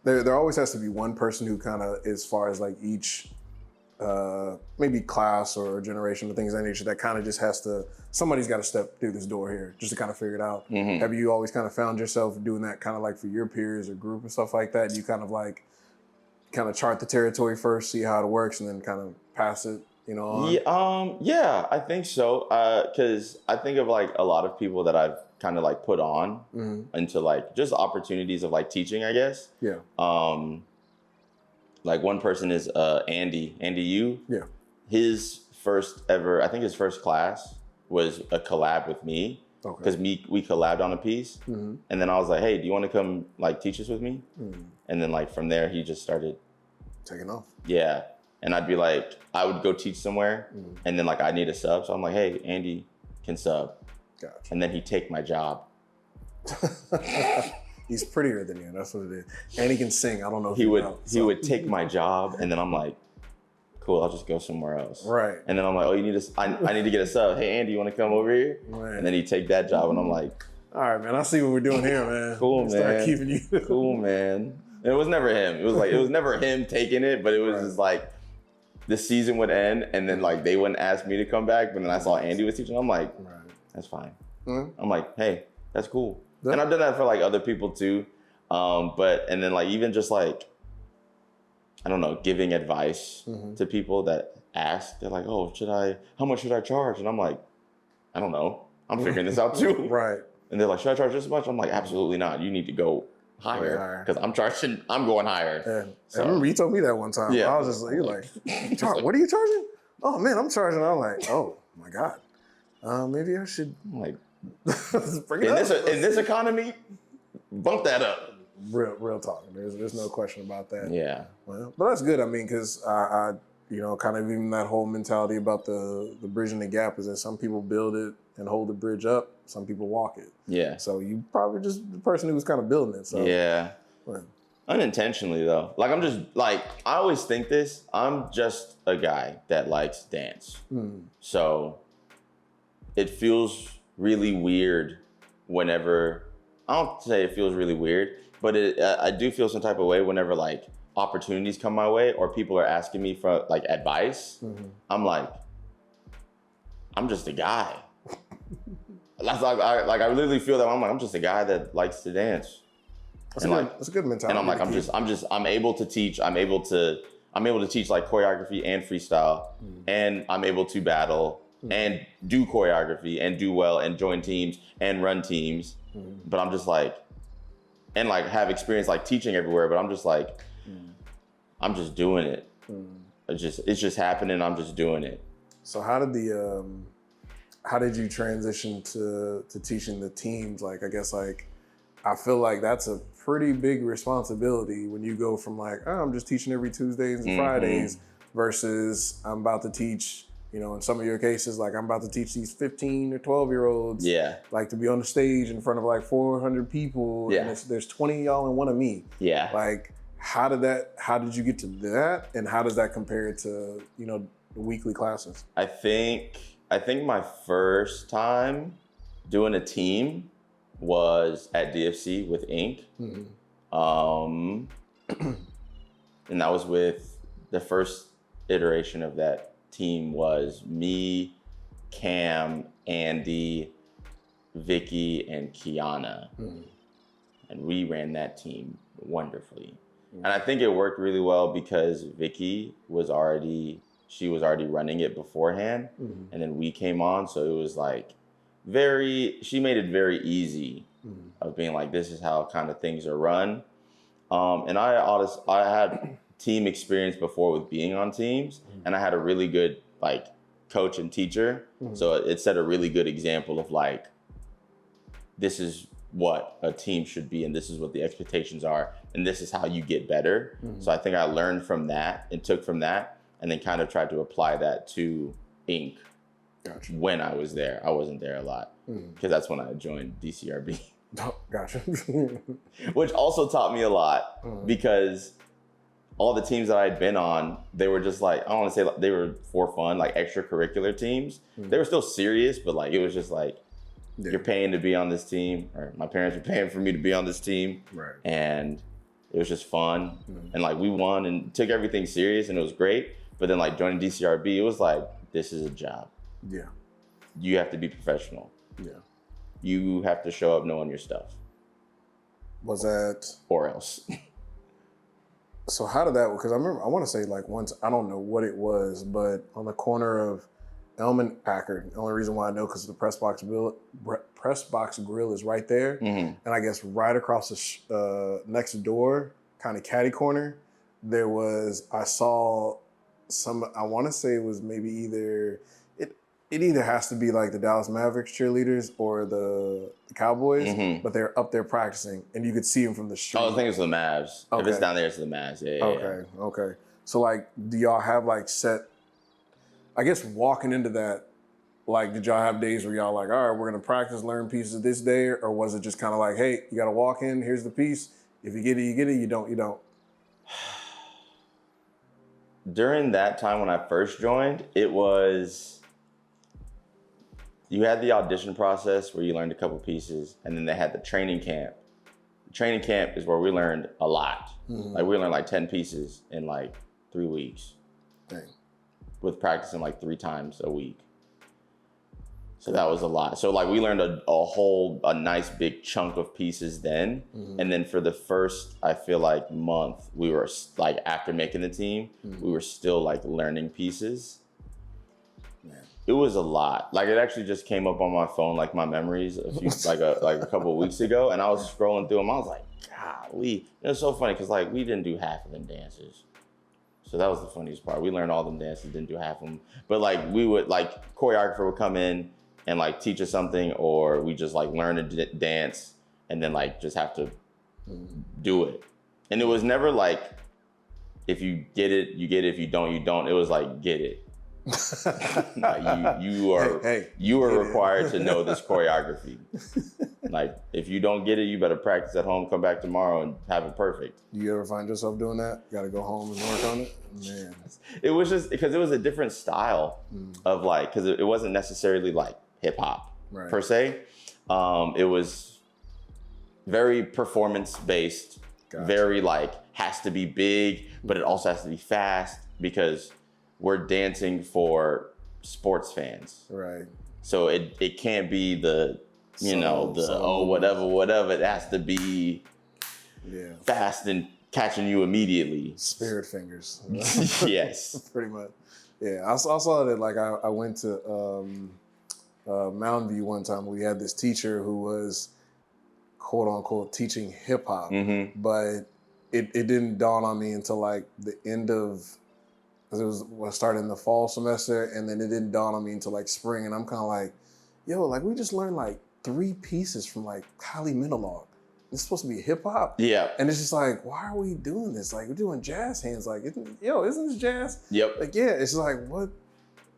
there always has to be one person who kind of, as far as like each maybe class or generation of things of that nature, that kind of just somebody's got to step through this door here just to kind of figure it out. Have you always kind of found yourself doing that kind of like for your peers or group and stuff like that? You kind of chart the territory first, see how it works, and then kind of pass it, on? Yeah, I think so. Because I think of like a lot of people that I've kind of like put on into like just opportunities of like teaching, I guess. Yeah. Like one person is Andy Yu. Yeah. His first class was a collab with me. Okay. Because we collabed on a piece. And then I was like, hey, do you want to come like teach this with me? And then like from there, he just started taking off. Yeah. and I'd be like, I would go teach somewhere, and then like I need a sub, so I'm like, hey, Andy can sub, Gotcha. and then he'd take my job. He's prettier than you. That's what it is. And he can sing. I don't know if he you would know, he would take my job, and then I'm like, cool, I'll just go somewhere else. Right. And then I'm like, oh, you need I need to get a sub. Hey, Andy, you want to come over here? Right. And then he'd take that job, and I'm like, all right, man. I see what we're doing here, man. cool, Start man. keeping you. Cool, man. And it was never him. It was never him taking it, but it was just like the season would end, and then like they wouldn't ask me to come back. But then I saw Andy was teaching. I'm like, that's fine. Mm-hmm. I'm like, hey, that's cool. Yeah. And I've done that for like other people too. And then like even just like, I don't know, giving advice to people that ask, they're like, oh, how much should I charge? And I'm like, I don't know. I'm figuring this out too. Right. And they're like, should I charge this much? I'm like, absolutely not. You need to go higher because I'm going higher. Yeah. So, I remember you told me that one time. Yeah. I was just like, you're like, what are you charging? Oh man, I'm charging. I'm like, oh my God. Maybe I should like bring it up. In this economy, bump that up. Real talk. There's no question about that. Yeah. Well, but that's good. I mean, because I kind of even that whole mentality about the bridging the gap is that some people build it and hold the bridge up. Some people walk it. Yeah. So you probably just the person who was kind of building it. So yeah. Well. Unintentionally though. Like I'm just like I always think this. I'm just a guy that likes dance. So it feels really weird whenever I don't say it feels really weird, but I do feel some type of way whenever like opportunities come my way or people are asking me for like advice. I'm like, I'm just a guy. That's like I literally feel that I'm just a guy that likes to dance. That's a good mentality. And I'm like, I'm able to teach. I'm able to teach like choreography and freestyle, and I'm able to battle and do choreography and do well and join teams and run teams. But I'm just like, and like have experience like teaching everywhere. But I'm just like, I'm just doing it. It's just happening. I'm just doing it. So how did you transition to teaching the teams? Like, I guess like, I feel like that's a pretty big responsibility when you go from like, oh, I'm just teaching every Tuesdays and Fridays versus I'm about to teach, in some of your cases, like I'm about to teach these 15 or 12-year-olds, like to be on the stage in front of like 400 people, and there's 20 of y'all and one of me. Yeah. Like, how did you get to that? And how does that compare to, the weekly classes? I think my first time doing a team was at DFC with Inc. And that was with the first iteration of that team was me, Cam, Andy, Vicky, and Kiana. And we ran that team wonderfully. And I think it worked really well because Vicky was already running it beforehand. And then we came on, so it was like she made it very easy of being like, this is how kind of things are run. And I had team experience before with being on teams, and I had a really good like coach and teacher. So it set a really good example of like, this is what a team should be, and this is what the expectations are, and this is how you get better. So I think I learned from that and took from that, and then kind of tried to apply that to Inc. Gotcha. When I was there. I wasn't there a lot because that's when I joined DCRB. Oh, gotcha. Which also taught me a lot because all the teams that I had been on, they were just like, I don't want to say like, they were for fun, like extracurricular teams. They were still serious, but like it was just like, you're paying to be on this team, or my parents were paying for me to be on this team. Right. And it was just fun. And like we won and took everything serious and it was great. But then like joining DCRB, it was like, this is a job. Yeah. You have to be professional. Yeah. You have to show up knowing your stuff. Was that? Or else. So how did that, because I want to say like once, I don't know what it was, but on the corner of Elm and Packard, the only reason why I know because the press box grill is right there. And I guess right across the next door, kind of catty corner, I saw I want to say it was maybe it either has to be like the Dallas Mavericks cheerleaders or the Cowboys, but they're up there practicing and you could see them from the street. Oh, I think it's the Mavs. Okay. If it's down there, it's the Mavs. Yeah. Okay. So like, do y'all have like set, I guess walking into that, like, did y'all have days where y'all like, all right, we're gonna practice, learn pieces this day? Or was it just kind of like, hey, you gotta walk in, here's the piece. If you get it, you get it. You don't, you don't. During that time when I first joined, it was, you had the audition process where you learned a couple pieces, and then they had the training camp. The training camp is where we learned a lot. Like we learned like 10 pieces in like 3 weeks. Dang. With practicing like 3 times a week. So that was a lot. So like we learned a nice big chunk of pieces then. And then for the first, I feel like month, we were like, after making the team, we were still like learning pieces. Man, it was a lot. Like it actually just came up on my phone, like my memories like a couple of weeks ago. And I was scrolling through them. I was like, golly. It was so funny because like we didn't do half of them dances. So that was the funniest part. We learned all them dances, didn't do half of them. But like we would, like choreographer would come in and like teach us something, or we just like learn a dance and then like just have to do it. And it was never like, if you get it, you get it. If you don't, you don't. It was like, get it. Like you are required to know this choreography. Like if you don't get it, you better practice at home, come back tomorrow and have it perfect. You ever find yourself doing that? You gotta go home and work on it? Man. It was just because it was a different style of like, because it wasn't necessarily like hip hop per se. It was very performance based, very like has to be big, but it also has to be fast because we're dancing for sports fans. Right. So it can't be the, whatever. It has to be fast and catching you immediately. Spirit fingers. Yes. Pretty much. Yeah, I saw that. Like I went to Mountain View one time. We had this teacher who was quote unquote teaching hip hop, but it didn't dawn on me until like the end of, because it was starting in the fall semester, and then it didn't dawn on me until like spring, and I'm kind of like, yo, like we just learned like 3 pieces from like Kylie Minogue. It's supposed to be hip hop. Yeah. And it's just like, why are we doing this? Like we're doing jazz hands. Like, isn't this jazz? Yep. Like, yeah, it's like, what,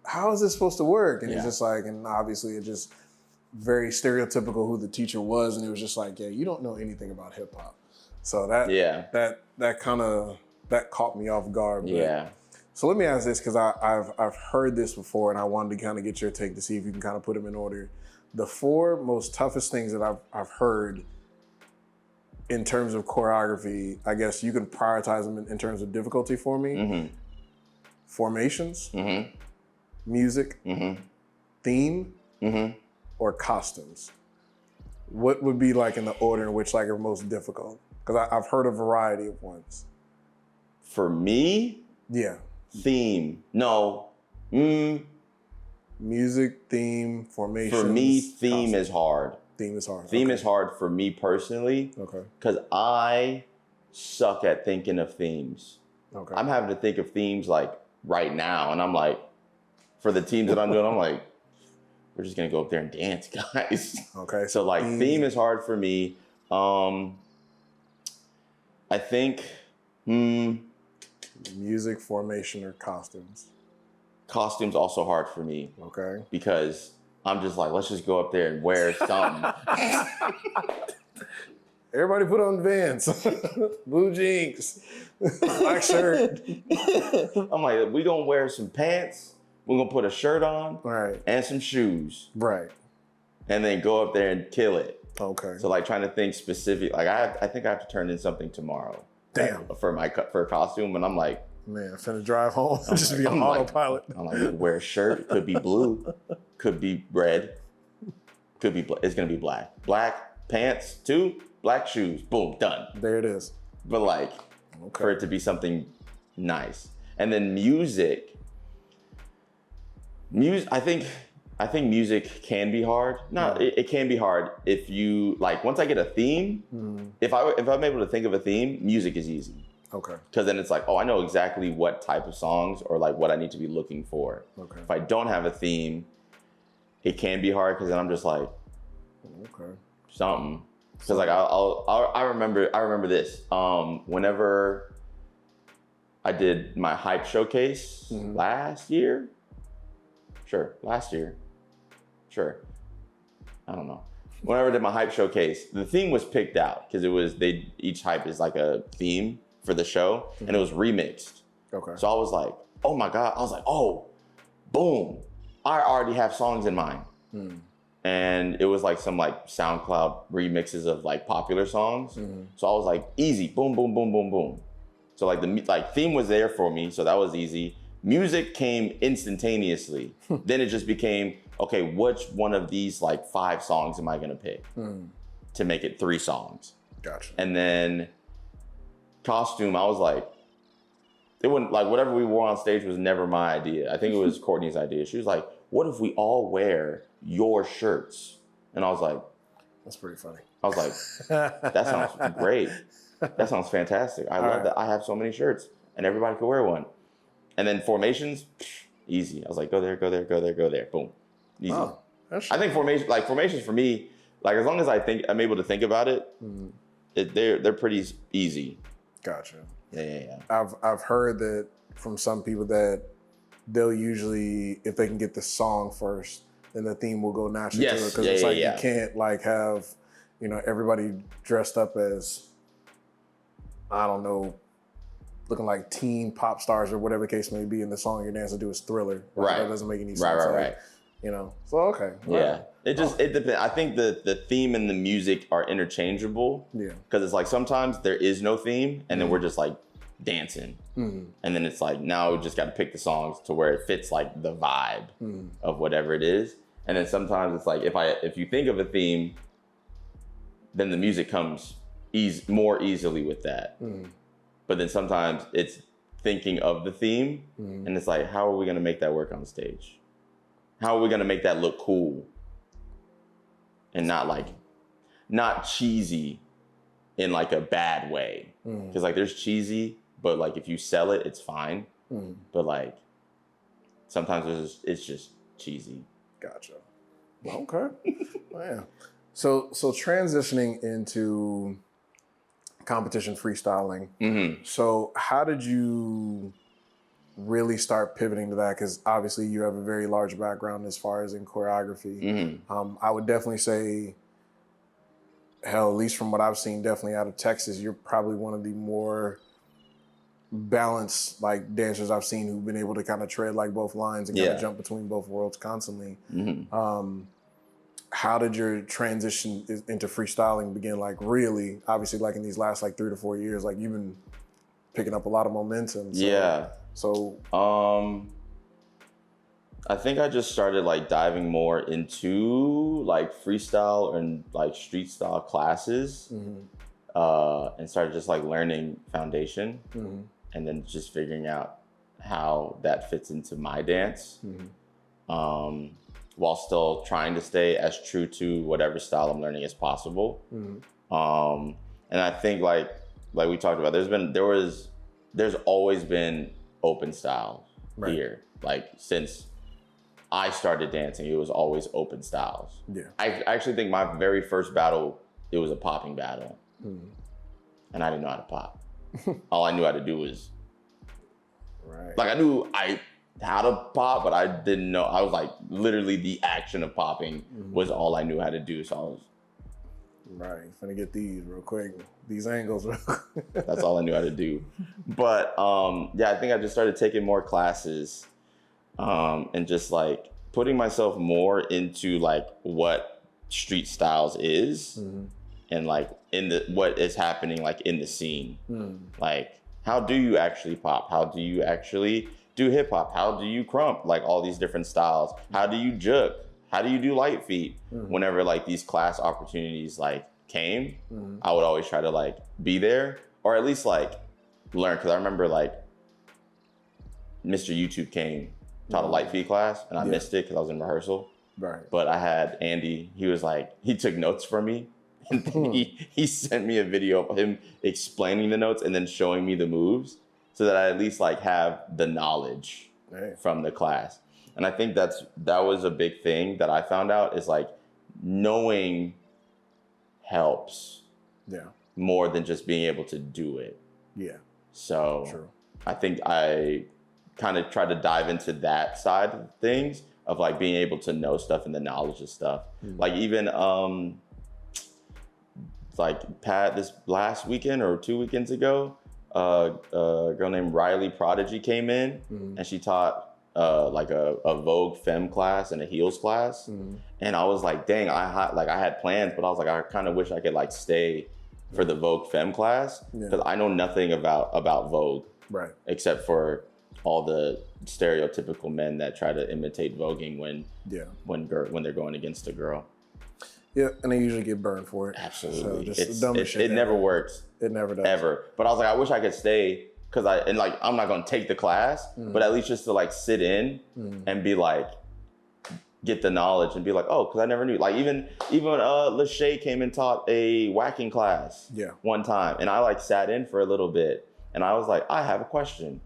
how is this supposed to work? And it's just like, and obviously it just very stereotypical who the teacher was. And it was just like, yeah, you don't know anything about hip hop. So that kind of caught me off guard. But, so let me ask this, because I've heard this before, and I wanted to kind of get your take to see if you can kind of put them in order. The 4 most toughest things that I've heard in terms of choreography, I guess you can prioritize them in terms of difficulty for me. Formations, music, theme, or costumes. What would be like in the order in which like are most difficult? Because I've heard a variety of ones. For me? Yeah. Theme. No. Music, theme, formation. For me, theme is hard. Theme is hard. Theme is hard for me personally. Okay. Because I suck at thinking of themes. Okay. I'm having to think of themes like right now, and I'm like, for the teams that I'm doing, I'm like, we're just gonna go up there and dance, guys. Okay. So like theme is hard for me. I think music, formation, or costumes. Costumes also hard for me. Okay. Because I'm just like, let's just go up there and wear something. Everybody put on Vans, blue jeans, black shirt. I'm like, we gonna wear some pants. We're gonna put a shirt on, right, and some shoes, right, and then go up there and kill it. Okay. So like trying to think specific. Like I think I have to turn in something tomorrow. Damn. For a costume, and I'm like, man, I'm finna drive home. Just be on autopilot. I'm like, wear a shirt. Could be blue. Could be red. Could be. It's gonna be black. Black pants too. Black shoes. Boom. Done. There it is. But like, for it to be something nice, and then music. I think music can be hard. No, it can be hard if you like. Once I get a theme, if I'm able to think of a theme, music is easy. Okay. Because then it's like, oh, I know exactly what type of songs or like what I need to be looking for. Okay. If I don't have a theme, it can be hard because then I'm just like, something. Because like I remember this. Whenever I did my hype showcase last year. Last year. I don't know. Whenever I did my hype showcase, the theme was picked out because each hype is like a theme for the show, and it was remixed. Okay. So I was like, oh my God. I was like, oh, boom. I already have songs in mind. And it was like some like SoundCloud remixes of like popular songs. So I was like, easy, boom, boom, boom, boom, boom. So like the theme was there for me, so that was easy. Music came instantaneously. Then it just became, okay, which one of these like 5 songs am I gonna pick to make it 3 songs? Gotcha. And then costume, I was like, it wouldn't, like whatever we wore on stage was never my idea. I think it was Courtney's idea. She was like, what if we all wear your shirts? And I was like, that's pretty funny. I was like, that sounds great. That sounds fantastic. I love that I have so many shirts and everybody could wear one. And then formations, easy. I was like, go there, go there, go there, go there. Boom. Easy. Oh, I think formations for me, like as long as I'm able to think about it, they're pretty easy. Gotcha. Yeah. I've heard that from some people that they'll usually, if they can get the song first, then the theme will go naturally to it. Because it's like you can't like have, everybody dressed up as, I don't know, looking like teen pop stars or whatever the case may be, and the song you're dancing to is Thriller. Right. That doesn't make any sense. Right. So okay. Yeah. It depends. I think the theme and the music are interchangeable. Yeah. Because it's like sometimes there is no theme and then we're just like dancing. And then it's like now we just got to pick the songs to where it fits like the vibe of whatever it is. And then sometimes it's like if you think of a theme, then the music comes more easily with that. But then sometimes it's thinking of the theme and it's like, how are we going to make that work on stage? How are we going to make that look cool and not cheesy in like a bad way? Because like there's cheesy, but like if you sell it, it's fine. But like sometimes it's just cheesy. Gotcha. Okay. Yeah. So transitioning into competition freestyling. So how did you really start pivoting to that? Because obviously you have a very large background as far as in choreography. I would definitely say, hell, at least from what I've seen, definitely out of Texas, you're probably one of the more balanced like dancers I've seen who've been able to kind of tread like both lines and kind of jump between both worlds constantly. How did your transition into freestyling begin? Like really, obviously, like in these last like 3 to 4 years, like you've been picking up a lot of momentum. So I think I just started like diving more into like freestyle and like street style classes, and started just like learning foundation, and then just figuring out how that fits into my dance. While still trying to stay as true to whatever style I'm learning as possible. And I think like we talked about, there's always been open styles here. Like since I started dancing, it was always open styles. I actually think my very first battle, it was a popping battle. And I didn't know how to pop. All I knew how to do was, like I knew how to pop, but I didn't know. I was like, literally the action of popping was all I knew how to do. So I was gonna get these real quick. These angles. That's all I knew how to do. But I think I just started taking more classes, and just like putting myself more into like what street styles is, and like what is happening like in the scene. Like how do you actually pop? How do you actually do hip hop? How do you crump? Like all these different styles. How do you juke? How do you do light feet? Whenever like these class opportunities like came, I would always try to like be there or at least like learn. Cause I remember like Mr. YouTube came, taught a light feet class and I missed it cause I was in rehearsal. But I had Andy, he was like, he took notes from me. And then he sent me a video of him explaining the notes and then showing me the moves, so that I at least like have the knowledge from the class. And I think that was a big thing that I found out is like knowing helps more than just being able to do it. So I think I kind of tried to dive into that side of things of like being able to know stuff and the knowledge of stuff. Like even like this last weekend or 2 weekends ago, a girl named Riley Prodigy came in and she taught like a Vogue Femme class and a heels class. And I was like, dang, I had plans, but I was like, I kind of wish I could like stay for the Vogue Femme class because I know nothing about Vogue, right? Except for all the stereotypical men that try to imitate voguing when they're going against a girl. Yeah, and they usually get burned for it. Absolutely, so just the dumbest shit it never works. It never does ever. But I was like, I wish I could stay because I'm not gonna take the class, but at least just to like sit in and be like, get the knowledge and be like, oh, because I never knew. Like even Lachey came and taught a whacking class one time, and I like sat in for a little bit, and I was like, I have a question.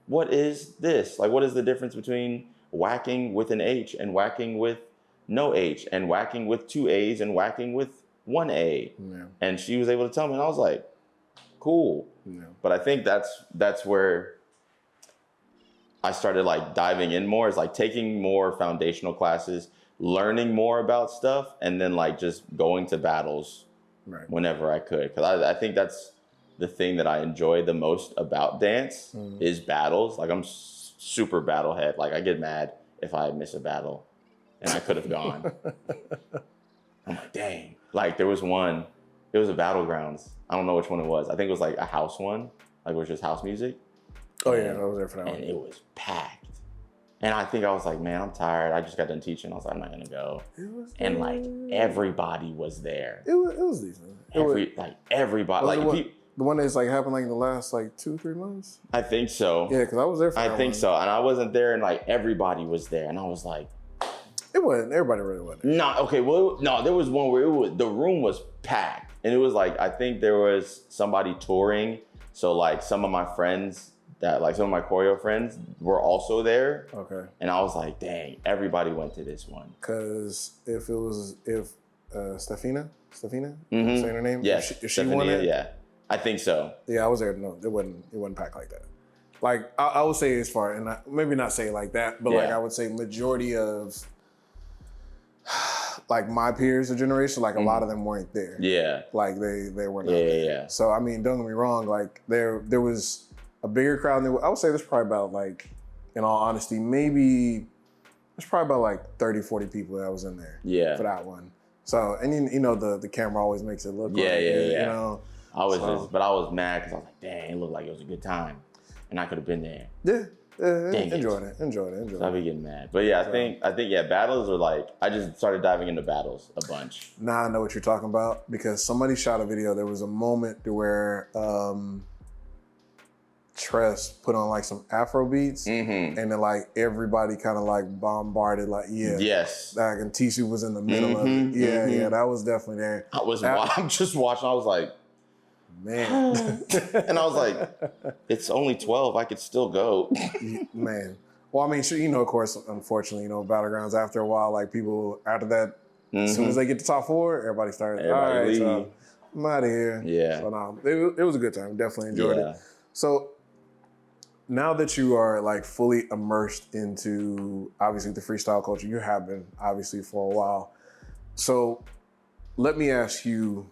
What is this? Like, what is the difference between whacking with an H and whacking with no H, and whacking with 2 A's and whacking with 1 A? And she was able to tell me, and I was like, cool. But I think that's where I started like diving in more, is like taking more foundational classes, learning more about stuff, and then like just going to battles whenever I could. Because I think that's the thing that I enjoy the most about dance is battles. Like I'm super battle head. Like I get mad if I miss a battle and I could have gone. I'm like, dang. Like there was one, it was a Battlegrounds. I don't know which one it was. I think it was like a house one. Like it was just house music. Oh yeah, I was there for that one. And it was packed. And I think I was like, man, I'm tired. I just got done teaching. I was like, I'm not gonna go. And like everybody was there. It was decent. Everybody. The one that's like happened like in the last like 2-3 months? I think so. Yeah, because I was there for that I think so. And I wasn't there and like everybody was there. And I was like, it wasn't, everybody really wasn't. There was one where the room was packed. And it was like, I think there was somebody touring. So like some of my friends some of my choreo friends were also there. Okay. And I was like, dang, everybody went to this one. Because if Stefina, saying her name? Yeah. If she won it? Yeah. I think so. Yeah, I was there. No, it wasn't packed like that. Like I would say as far, and maybe not say it like that, but like I would say majority of like my peers, the generation, like a lot of them weren't there. Yeah. Like they were not there. Yeah. So I mean, don't get me wrong, like there was a bigger crowd than I would say there's probably about like, in all honesty, maybe there's probably about like 30, 40 people that was in there for that one. So, and you know, the camera always makes it look you know. I was mad because I was like, dang, it looked like it was a good time. And I could have been there. Enjoyed it. So I'd be getting mad. But yeah, I think battles are like, I just started diving into battles a bunch. Now I know what you're talking about because somebody shot a video. There was a moment where Tress put on like some Afro beats and then like everybody kind of like bombarded like, yes. Like, and Tissu was in the middle of it. Yeah, that was definitely there. I'm just watching, I was like, man. And I was like, it's only 12, I could still go. Man. Well, I mean, sure, you know, of course, unfortunately, you know, Battlegrounds after a while, like people after that, as soon as they get to top 4, everybody started, all right, so I'm out of here. Yeah. So no, it was a good time. Definitely enjoyed it. So now that you are like fully immersed into obviously the freestyle culture, you have been obviously for a while. So let me ask you,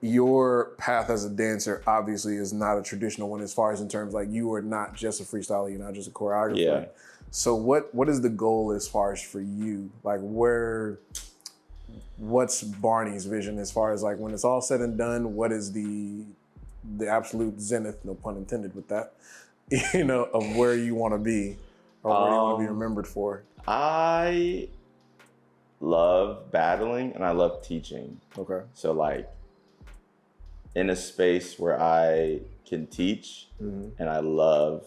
your path as a dancer obviously is not a traditional one as far as in terms like you are not just a freestyler, you're not just a choreographer. Yeah. So what is the goal as far as for you? Like what's Barney's vision as far as like when it's all said and done, what is the absolute zenith, no pun intended with that, you know, of where you want to be or what you want to be remembered for? I love battling and I love teaching. Okay. So like in a space where I can teach and I love,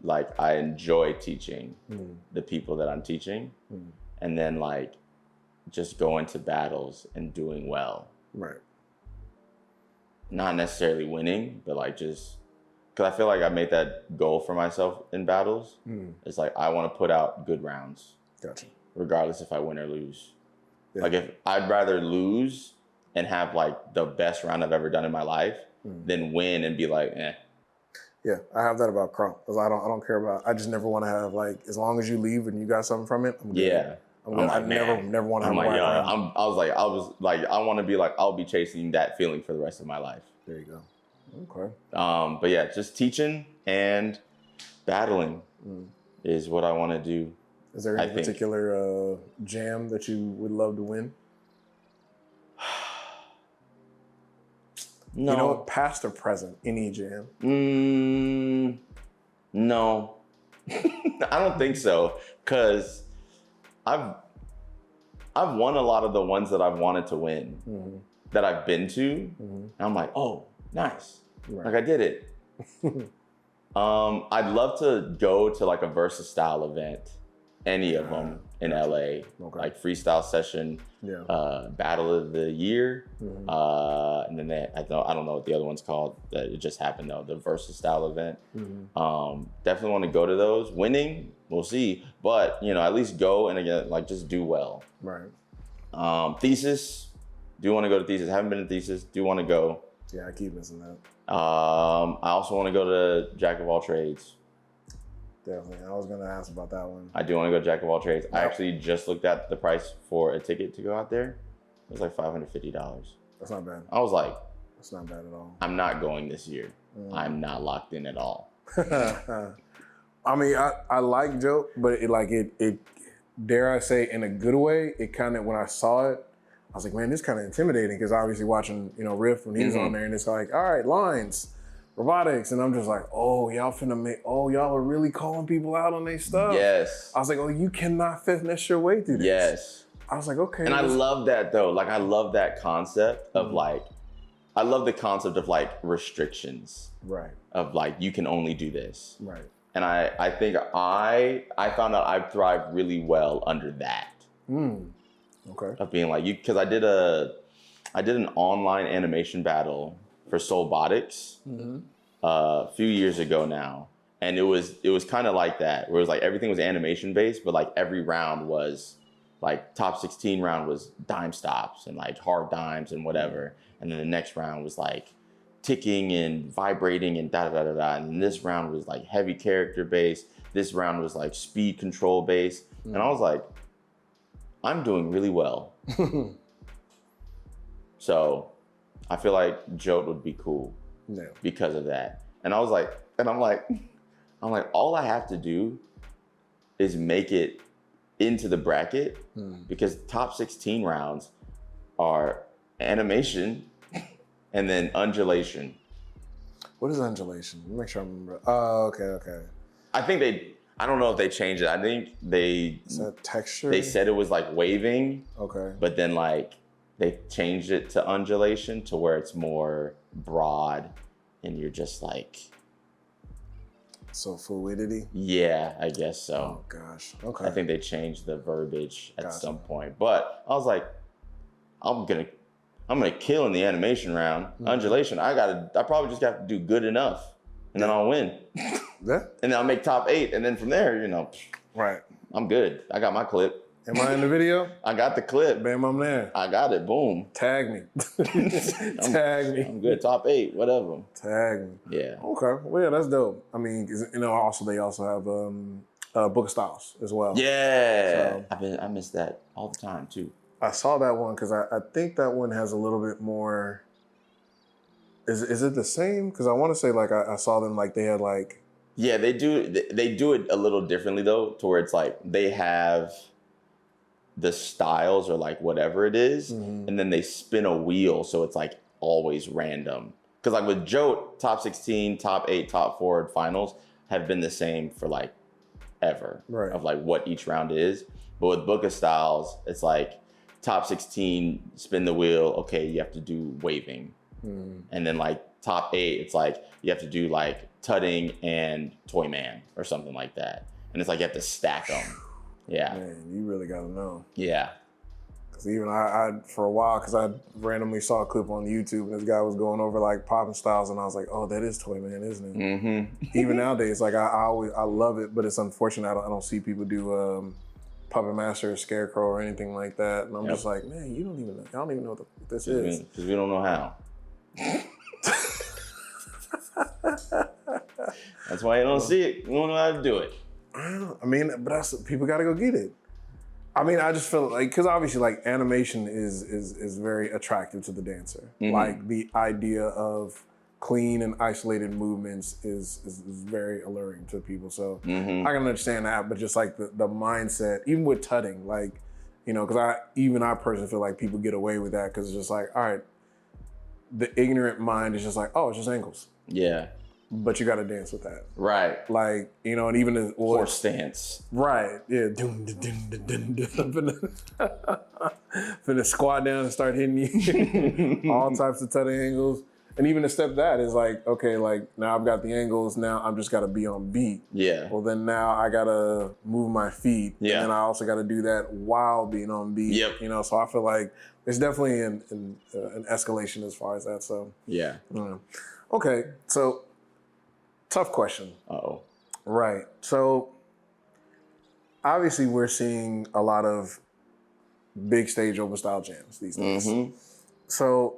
like I enjoy teaching the people that I'm teaching and then like just going to battles and doing well. Right. Not necessarily winning, but like just, cause I feel like I made that goal for myself in battles. It's like, I want to put out good rounds. Gotcha. Regardless if I win or lose. Yeah. Like if I'd rather lose and have like the best round I've ever done in my life than win and be like, eh. Yeah, I have that about Crump. Because I don't care about. I just never want to have like, as long as you leave and you got something from it, I'm good. Yeah. I'm good. Like, never want to have like, a white yeah, crown. I was like, I want to be like, I'll be chasing that feeling for the rest of my life. There you go. Okay. But yeah, just teaching and battling is what I want to do. Is there any particular jam that you would love to win? No. You know what? Past or present, any jam? No. I don't think so. Cause I've won a lot of the ones that I've wanted to win that I've been to. And I'm like, oh, nice. Right. Like I did it. I'd love to go to like a versus style event, any of them in LA, like freestyle session, battle of the year, and then I don't know what the other one's called. It just happened though, the versus style event. Definitely want to go to those. Winning, we'll see, but you know, at least go and again, like just do well. Right. Thesis, do want to go to Thesis. Haven't been to Thesis. Do want to go. Yeah, I keep missing that. I also want to go to Jack of all trades. Definitely. I was going to ask about that one. I do want to go to Jack of all trades. Yep. I actually just looked at the price for a ticket to go out there. It was like $550. That's not bad. I was like, that's not bad at all. I'm not going this year. I'm not locked in at all. I mean, I like Joe, but it dare I say in a good way, it kind of, when I saw it, I was like, man, this kind of intimidating, because obviously watching, you know, Riff when he was on there, and it's like, all right, lines, robotics, and I'm just like, oh, y'all are really calling people out on their stuff. Yes. I was like, oh, you cannot finesse your way through this. Yes. I was like, okay. And I love that though. Like, I love that concept of like, I love the concept of like restrictions. Right. Of like, you can only do this. Right. And I think I found out I thrive really well under that. Okay. Of being like, because I did an online animation battle for Soulbotics a few years ago now. And it was kind of like that, where it was like everything was animation based, but like every round was like top 16 round was dime stops and like hard dimes and whatever. And then the next round was like ticking and vibrating and da da da da. And this round was like heavy character based. This round was like speed control based. And I was like, I'm doing really well. So I feel like Jote would be cool because of that. And I was like, I'm like, all I have to do is make it into the bracket because top 16 rounds are animation and then undulation. What is undulation? Let me make sure I remember. Oh, okay. I don't know if they changed it. I think is that texture? They said it was like waving. Okay. But then like they changed it to undulation to where it's more broad and you're just like. So fluidity? Yeah, I guess so. Oh gosh. Okay. I think they changed the verbiage at some point. But I was like, I'm gonna kill in the animation round. Undulation, I probably just have to do good enough. And then I'll win. Yeah. And then I'll make top 8. And then from there, you know, right. I'm good. I got my clip. Am I in the video? I got the clip. Bam, I'm there. I got it. Boom. Tag me. Tag me. I'm good. Top 8, whatever. Tag me. Yeah. Okay. Well, yeah, that's dope. I mean, 'cause, you know, also they also have Book of Styles as well. Yeah. So, I miss that all the time too. I saw that one because I think that one has a little bit more. Is it the same? Because I want to say like I saw them like they had like. Yeah, they do it a little differently though, to where it's like they have the styles or like whatever it is, and then they spin a wheel, so it's like always random. Because like with Jote, top 16, top 8, top 4 finals have been the same for like ever, right? Of like what each round is. But with Book of Styles, it's like top 16, spin the wheel. Okay, you have to do waving. And then like top 8, it's like you have to do like tutting and Toy Man or something like that. And it's like you have to stack them. Yeah. Man, you really got to know. Yeah. Because even I for a while, because I randomly saw a clip on YouTube and this guy was going over like popping styles, and I was like, oh, that is Toy Man, isn't it? Even nowadays, like I love it, but it's unfortunate I don't see people do Puppet Master or Scarecrow or anything like that. And I'm just like, man, I don't even know what this is. Because we don't know how. That's why you don't see it. You don't know how to do it. I mean, but people got to go get it. I mean, I just feel like, because obviously, like, animation is very attractive to the dancer. Like, the idea of clean and isolated movements is very alluring to people. So I can understand that, but just like the mindset, even with tutting, like, because I personally feel like people get away with that because it's just like, all right, the ignorant mind is just like, oh, it's just ankles. Yeah. But you got to dance with that. Right. Like, and even the horse stance. Right. Yeah. Finna squat down and start hitting you. All types of tutting angles. And even the step that is like, okay, like now I've got the angles, now I'm just gotta be on beat. Yeah. Well, then now I gotta move my feet. Yeah. And then I also gotta do that while being on beat. Yep. So I feel like there's definitely an escalation as far as that. So yeah. Okay. So tough question. Uh-oh. Right. So obviously we're seeing a lot of big stage open style jams these days. So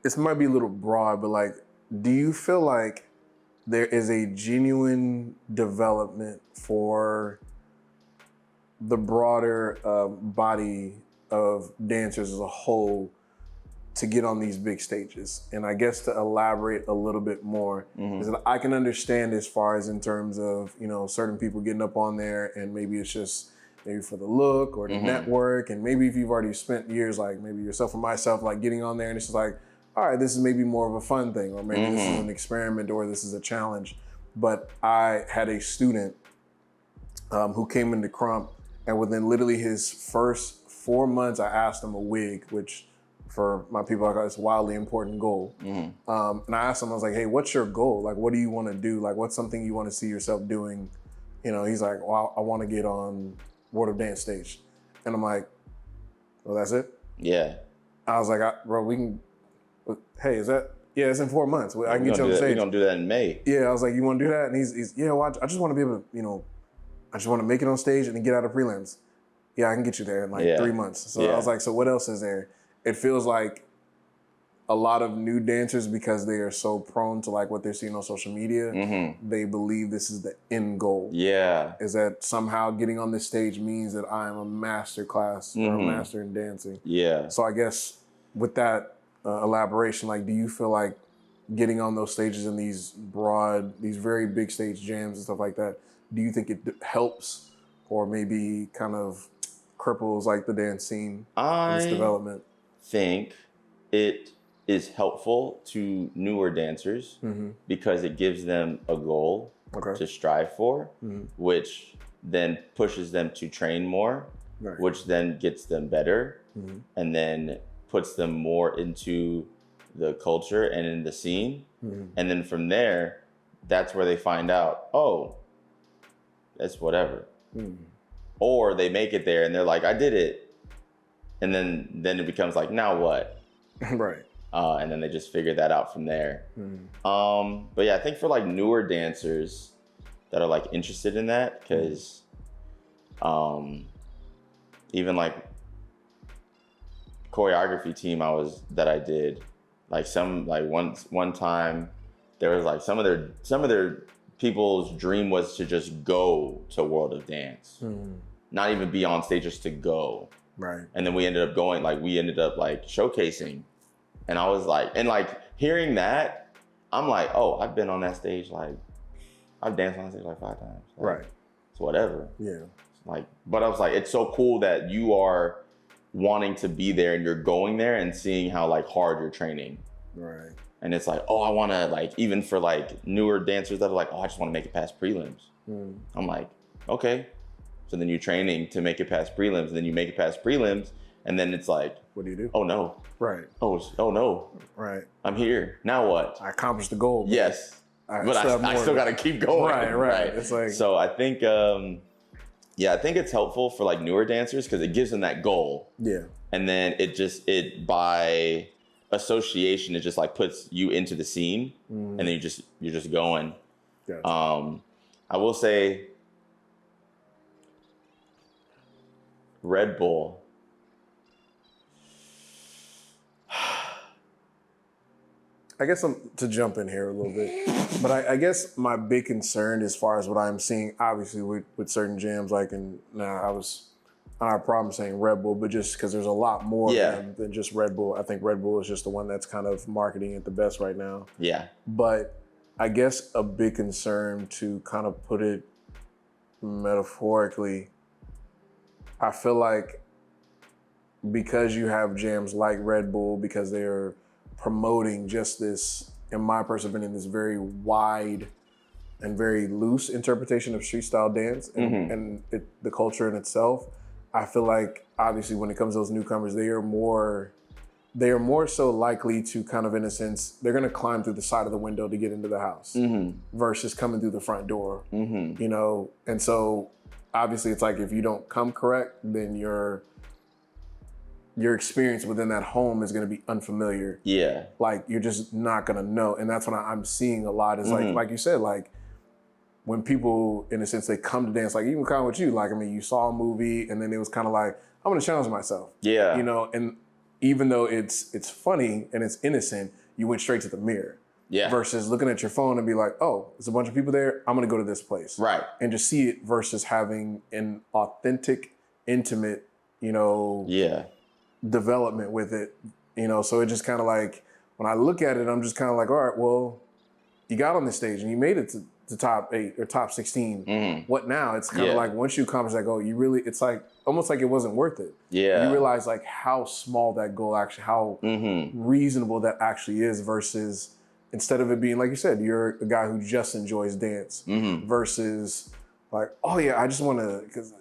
this might be a little broad, but like, do you feel like there is a genuine development for the broader body of dancers as a whole to get on these big stages? And I guess to elaborate a little bit more, is that I can understand as far as in terms of, certain people getting up on there and maybe it's just maybe for the look or the network. And maybe if you've already spent years, like maybe yourself or myself, like getting on there and it's just like, all right, this is maybe more of a fun thing, or maybe this is an experiment, or this is a challenge. But I had a student who came into Crump, and within literally his first 4 months, I asked him a wig, which for my people, it's a wildly important goal. And I asked him, I was like, hey, what's your goal? Like, what do you want to do? Like, what's something you want to see yourself doing? He's like, well, I want to get on World of Dance stage. And I'm like, well, that's it? Yeah. I was like, bro, we can... Hey, is that? Yeah, it's in 4 months. I can get you on the stage. We're gonna do that in May. Yeah, I was like, you want to do that? And he's yeah, well, I just want to be able to, I just want to make it on stage and then get out of prelims. Yeah, I can get you there in like 3 months. So I was like, so what else is there? It feels like a lot of new dancers, because they are so prone to like what they're seeing on social media, they believe this is the end goal. Yeah. Is that somehow getting on this stage means that I am a master class or a master in dancing. Yeah. So I guess with that elaboration, like, do you feel like getting on those stages in these very big stage jams and stuff like that, do you think it helps or maybe kind of cripples like the dance scene in its development? I think it is helpful to newer dancers because it gives them a goal to strive for, which then pushes them to train more, which then gets them better, and then puts them more into the culture and in the scene. And then from there, that's where they find out, oh, that's whatever. Or they make it there and they're like, I did it. And then it becomes like, now what? Right. And then they just figure that out from there. But yeah, I think for like newer dancers that are like interested in that, because even like choreography team that I did, like one time there was like some of their people's dream was to just go to World of Dance, not even be on stage, just to go. Right. And then we ended up showcasing, and I was like, and like hearing that, I'm like, oh, I've been on that stage, like I've danced on that stage like 5 times. Like, right. It's whatever. Yeah. Like, but I was like, it's so cool that you are wanting to be there and you're going there and seeing how like hard you're training. Right. And it's like, oh, I want to, like, even for like newer dancers that are like, oh, I just want to make it past prelims. I'm like, okay. So then you're training to make it past prelims, and then you make it past prelims, and then it's like, what do you do? Oh no. Right. Oh no. Right. I'm here. Now what? I accomplished the goal. Yes. But I still got to keep going. Right. It's like, so I think, I think it's helpful for like newer dancers because it gives them that goal. Yeah. And then it by association, it just like puts you into the scene, and then you're just going. Gotcha. I will say Red Bull. I guess to jump in here a little bit, but I guess my big concern as far as what I'm seeing, obviously with certain jams, like, and now I don't have a problem saying Red Bull, but just because there's a lot more than just Red Bull. I think Red Bull is just the one that's kind of marketing it the best right now. Yeah. But I guess a big concern, to kind of put it metaphorically, I feel like because you have jams like Red Bull, because they're promoting just this, in my personal opinion, this very wide and very loose interpretation of street style dance and the culture in itself. I feel like obviously when it comes to those newcomers, they are more so likely to kind of, in a sense, they're going to climb through the side of the window to get into the house versus coming through the front door, you know? And so obviously it's like, if you don't come correct, then your experience within that home is going to be unfamiliar. Yeah. Like, you're just not going to know. And that's what I'm seeing a lot is like you said, like, when people, in a sense, they come to dance, like even kind of with you, like, I mean, you saw a movie and then it was kind of like, I'm going to challenge myself. Yeah. You know, and even though it's funny and it's innocent, you went straight to the mirror. Yeah. Versus looking at your phone and be like, oh, there's a bunch of people there, I'm going to go to this place. Right. And just see it versus having an authentic, intimate, you know, development with it, you know. So it just kind of like, when I look at it, I'm just kind of like, all right, well, you got on this stage and you made it to the top 8 or top 16. What now? It's kind of like, once you accomplish that goal, you really, it's like almost like it wasn't worth it. Yeah. You realize like how small that goal actually, how reasonable that actually is, versus instead of it being, like you said, you're a guy who just enjoys dance versus like, oh yeah, I just want to, because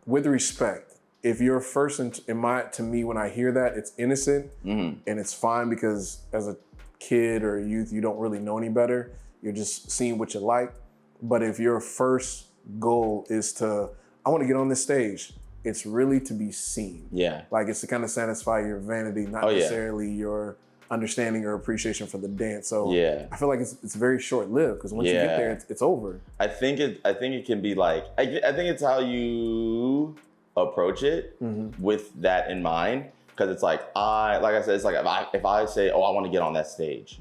with respect, if you're first to me, when I hear that, it's innocent and it's fine, because as a kid or a youth, you don't really know any better. You're just seeing what you like. But if your first goal is to, I want to get on this stage, it's really to be seen. Yeah. Like, it's to kind of satisfy your vanity, not necessarily your understanding or appreciation for the dance. So I feel like it's very short lived, because once you get there, it's over. I think it can be like, I think it's how you approach it with that in mind. Because it's like, like I said, it's like if I say, oh, I want to get on that stage,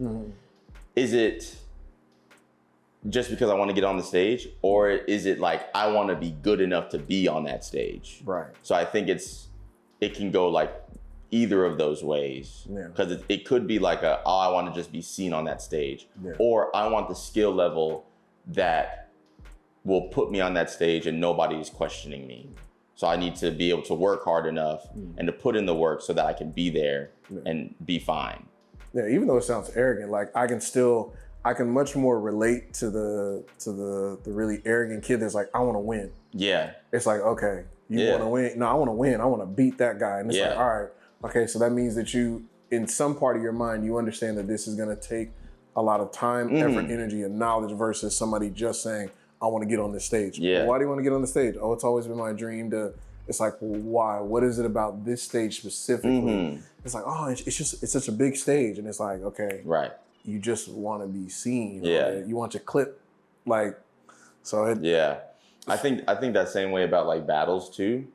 is it just because I want to get on the stage, or is it like I want to be good enough to be on that stage? Right. So I think it can go like either of those ways, because it could be like oh, I want to just be seen on that stage, or I want the skill level that will put me on that stage and nobody's questioning me. So I need to be able to work hard enough and to put in the work so that I can be there and be fine. Yeah, even though it sounds arrogant, like I can much more relate to the really arrogant kid that's like, I want to win. Yeah. It's like, okay, you want to win? No, I want to win. I want to beat that guy. And it's like, all right, okay, so that means that you, in some part of your mind, you understand that this is going to take a lot of time, effort, energy, and knowledge versus somebody just saying, I want to get on this stage. Yeah. Well, why do you want to get on the stage? Oh, it's always been my dream to, it's like, well, why? What is it about this stage specifically? It's like, oh, it's such a big stage. And it's like, okay. Right. You just want to be seen. Yeah. You want your clip, like, so it. Yeah. I think that same way about like battles too.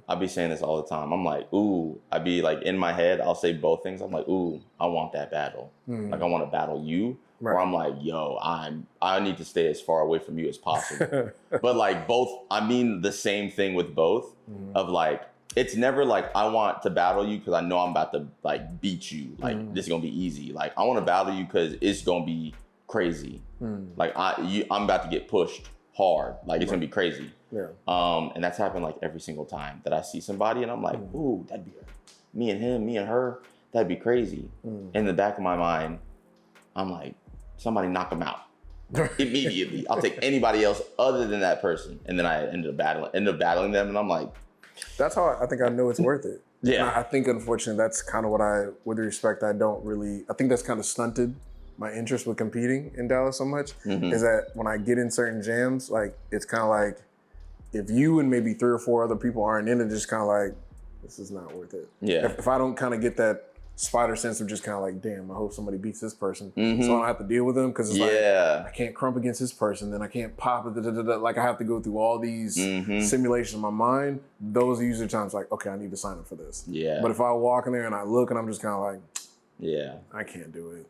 I'll be saying this all the time. I'm like, ooh, I'd be like in my head, I'll say both things. I'm like, ooh, I want that battle. Like, I want to battle you. Right. Or I'm like, yo, I need to stay as far away from you as possible. But like both, I mean the same thing with both of like, it's never like I want to battle you because I know I'm about to like beat you. Like this is gonna be easy. Like I want to battle you because it's gonna be crazy. Like I'm about to get pushed hard. Like it's gonna be crazy. Yeah. And that's happened like every single time that I see somebody and I'm like, ooh, that'd be me and him, me and her. That'd be crazy. In the back of my mind, I'm like, somebody knock him out immediately. I'll take anybody else other than that person. And then I end up battling them. And I'm like, that's how I think I know it's worth it. Yeah. And I think, unfortunately, that's kind of what with respect, I think that's kind of stunted my interest with competing in Dallas so much, is that when I get in certain jams, like, it's kind of like, if you and maybe 3 or 4 other people aren't in it, just kind of like, this is not worth it. Yeah. If I don't kind of get that spider sense of just kind of like, damn, I hope somebody beats this person so I don't have to deal with them, because it's like, I can't crump against this person, then I can't pop it, like I have to go through all these simulations in my mind. Those are usually times like, okay, I need to sign up for this. Yeah. But if I walk in there and I look and I'm just kind of like, Yeah. I can't do it.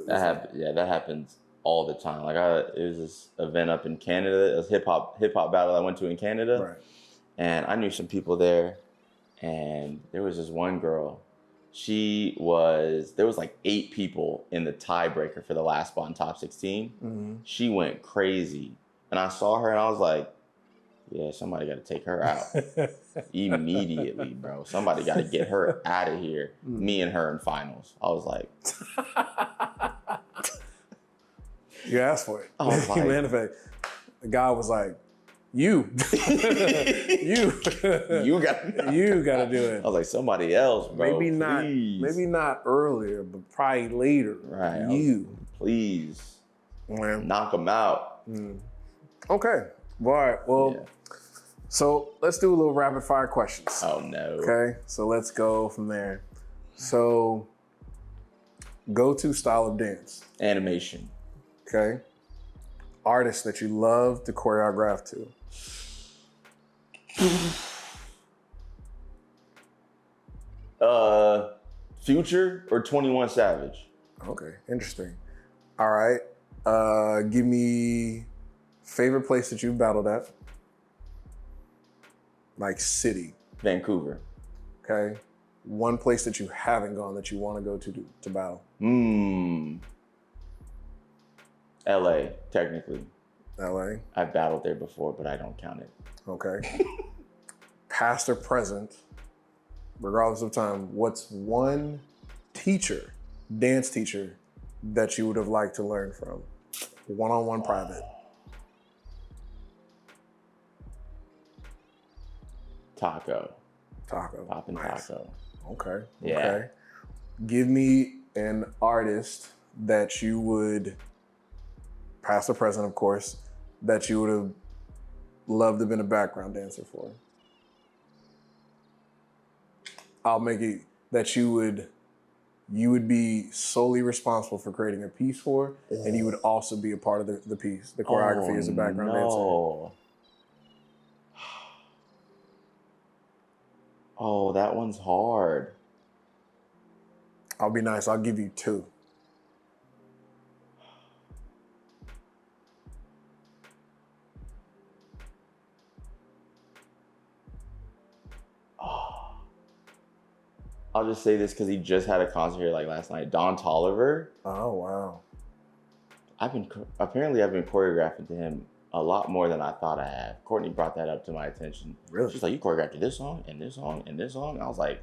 That happens all the time. Like it was this event up in Canada, a hip hop battle I went to in Canada. Right. And I knew some people there, and there was this one girl. There was like 8 people in the tiebreaker for the last spot in top 16. Mm-hmm. She went crazy. And I saw her and I was like, yeah, somebody got to take her out immediately, bro. Somebody got to get her out of here. Me and her in finals. I was like, you asked for it. I was like, the guy was like, you gotta do it. I was like, somebody else, bro. Maybe not earlier, but probably later. Right. Please. Man. Knock them out. Okay. All right. Well, yeah. So let's do a little rapid fire questions. Oh no. Okay. So let's go from there. So go-to style of dance. Animation. Okay. Artist that you love to choreograph to. Future or 21 Savage? Okay, interesting. All right. Give me favorite place that you've battled at. Like city. Vancouver. Okay. One place that you haven't gone that you want to go to battle. LA, technically. LA. I've battled there before, but I don't count it. Okay. Past or present, regardless of time, what's one teacher, dance teacher, that you would have liked to learn from? One-on-one private. Taco. Poppin' nice. Taco. Okay. Yeah. Okay. Give me an artist that you would, past or present, of course, that you would have loved to have been a background dancer for. I'll make it that you would be solely responsible for creating a piece for, and you would also be a part of the piece, the choreography as a background dancer. Oh, that one's hard. I'll be nice. I'll give you 2. I'll just say this because he just had a concert here like last night. Don Tolliver. Oh, wow. I've been choreographing to him a lot more than I thought I have. Courtney brought that up to my attention. Really? She's like, you choreographed to this song and this song and this song. And I was like,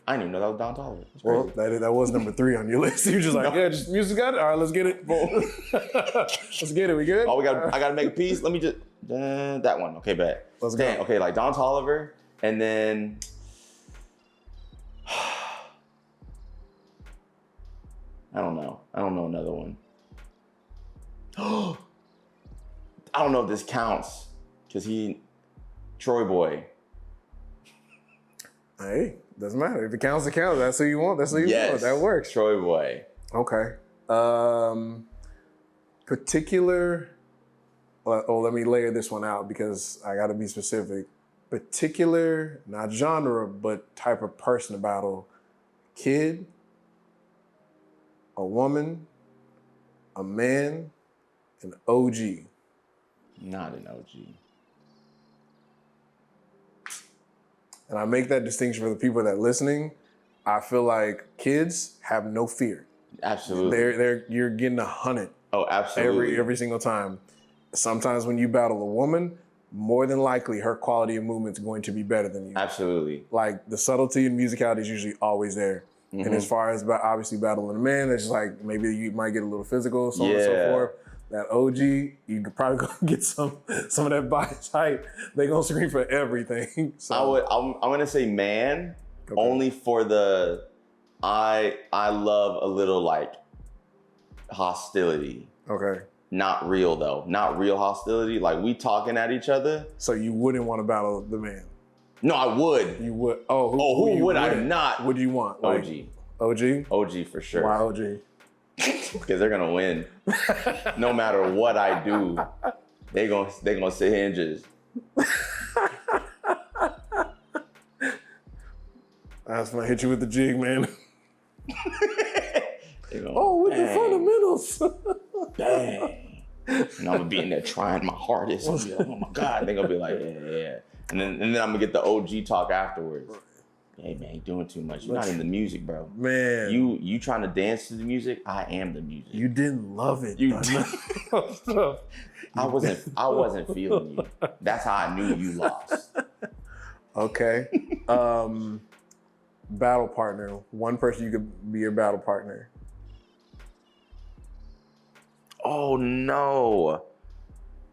I didn't even know that was Don Tolliver. Well, that was number 3 on your list. You're just like, yeah, just music got it. All right, let's get it. Let's get it. We good? Oh, I gotta make a piece. Let me just that one. Okay, bet. Let's go. Okay, like Don Tolliver, and then I don't know another one. I don't know if this counts because Troy Boy. Hey, doesn't matter. If it counts, it counts. That's who you want. That's who you want. That works. Troy Boy. Okay. Particular. Let me layer this one out because I got to be specific. Particular, not genre, but type of person to battle. Kid, a woman, a man, an OG. Not an OG. And I make that distinction for the people that are listening. I feel like kids have no fear. Absolutely. You're getting 100. Oh, absolutely. Every single time. Sometimes when you battle a woman, more than likely her quality of movement is going to be better than you. Absolutely. Like the subtlety and musicality is usually always there. Mm-hmm. And as far as obviously battling a man, it's just like maybe you might get a little physical, so on and so forth. That OG, you could probably go get some of that body type. They gonna scream for everything. So I'm gonna say man, only for the I love a little like hostility. Okay. Not real though. Not real hostility. Like we talking at each other. So you wouldn't want to battle the man? No, I would. You would. Oh, who would I not? What do you want? OG. OG? OG for sure. Why OG? Because they're gonna win. No matter what I do, they gonna sit here and just. I was gonna hit you with the jig, man. Oh, with the fundamentals. Dang. And I'm gonna be in there trying my hardest. And be like, oh my God. They're gonna be like, yeah. And then I'm gonna get the OG talk afterwards. Hey man, you're doing too much. You're not in the music, bro. Man. You trying to dance to the music? I am the music. You didn't love it. You did. I wasn't feeling you. That's how I knew you lost. Okay. Battle partner. One person you could be your battle partner. Oh no.